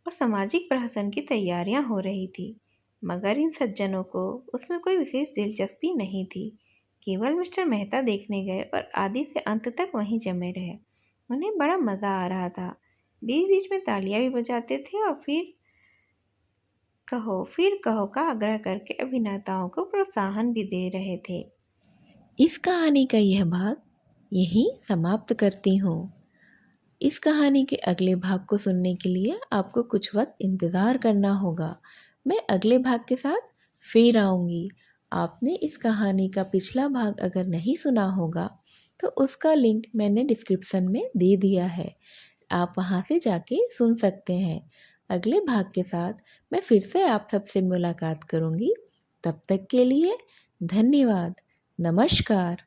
और सामाजिक प्रहसन की तैयारियां हो रही थी। मगर इन सज्जनों को उसमें कोई विशेष दिलचस्पी नहीं थी। केवल मिस्टर मेहता देखने गए और आदि से अंत तक वहीं जमे रहे। उन्हें बड़ा मज़ा आ रहा था। बीच बीच में तालियां भी बजाते थे और फिर कहो का आग्रह करके अभिनेताओं को प्रोत्साहन भी दे रहे थे। इस कहानी का यह भाग यहीं समाप्त करती हूँ। इस कहानी के अगले भाग को सुनने के लिए आपको कुछ वक्त इंतज़ार करना होगा। मैं अगले भाग के साथ फिर आऊँगी। आपने इस कहानी का पिछला भाग अगर नहीं सुना होगा तो उसका लिंक मैंने डिस्क्रिप्शन में दे दिया है, आप वहाँ से जाके सुन सकते हैं। अगले भाग के साथ मैं फिर से आप सबसे मुलाकात करूँगी। तब तक के लिए धन्यवाद। नमस्कार।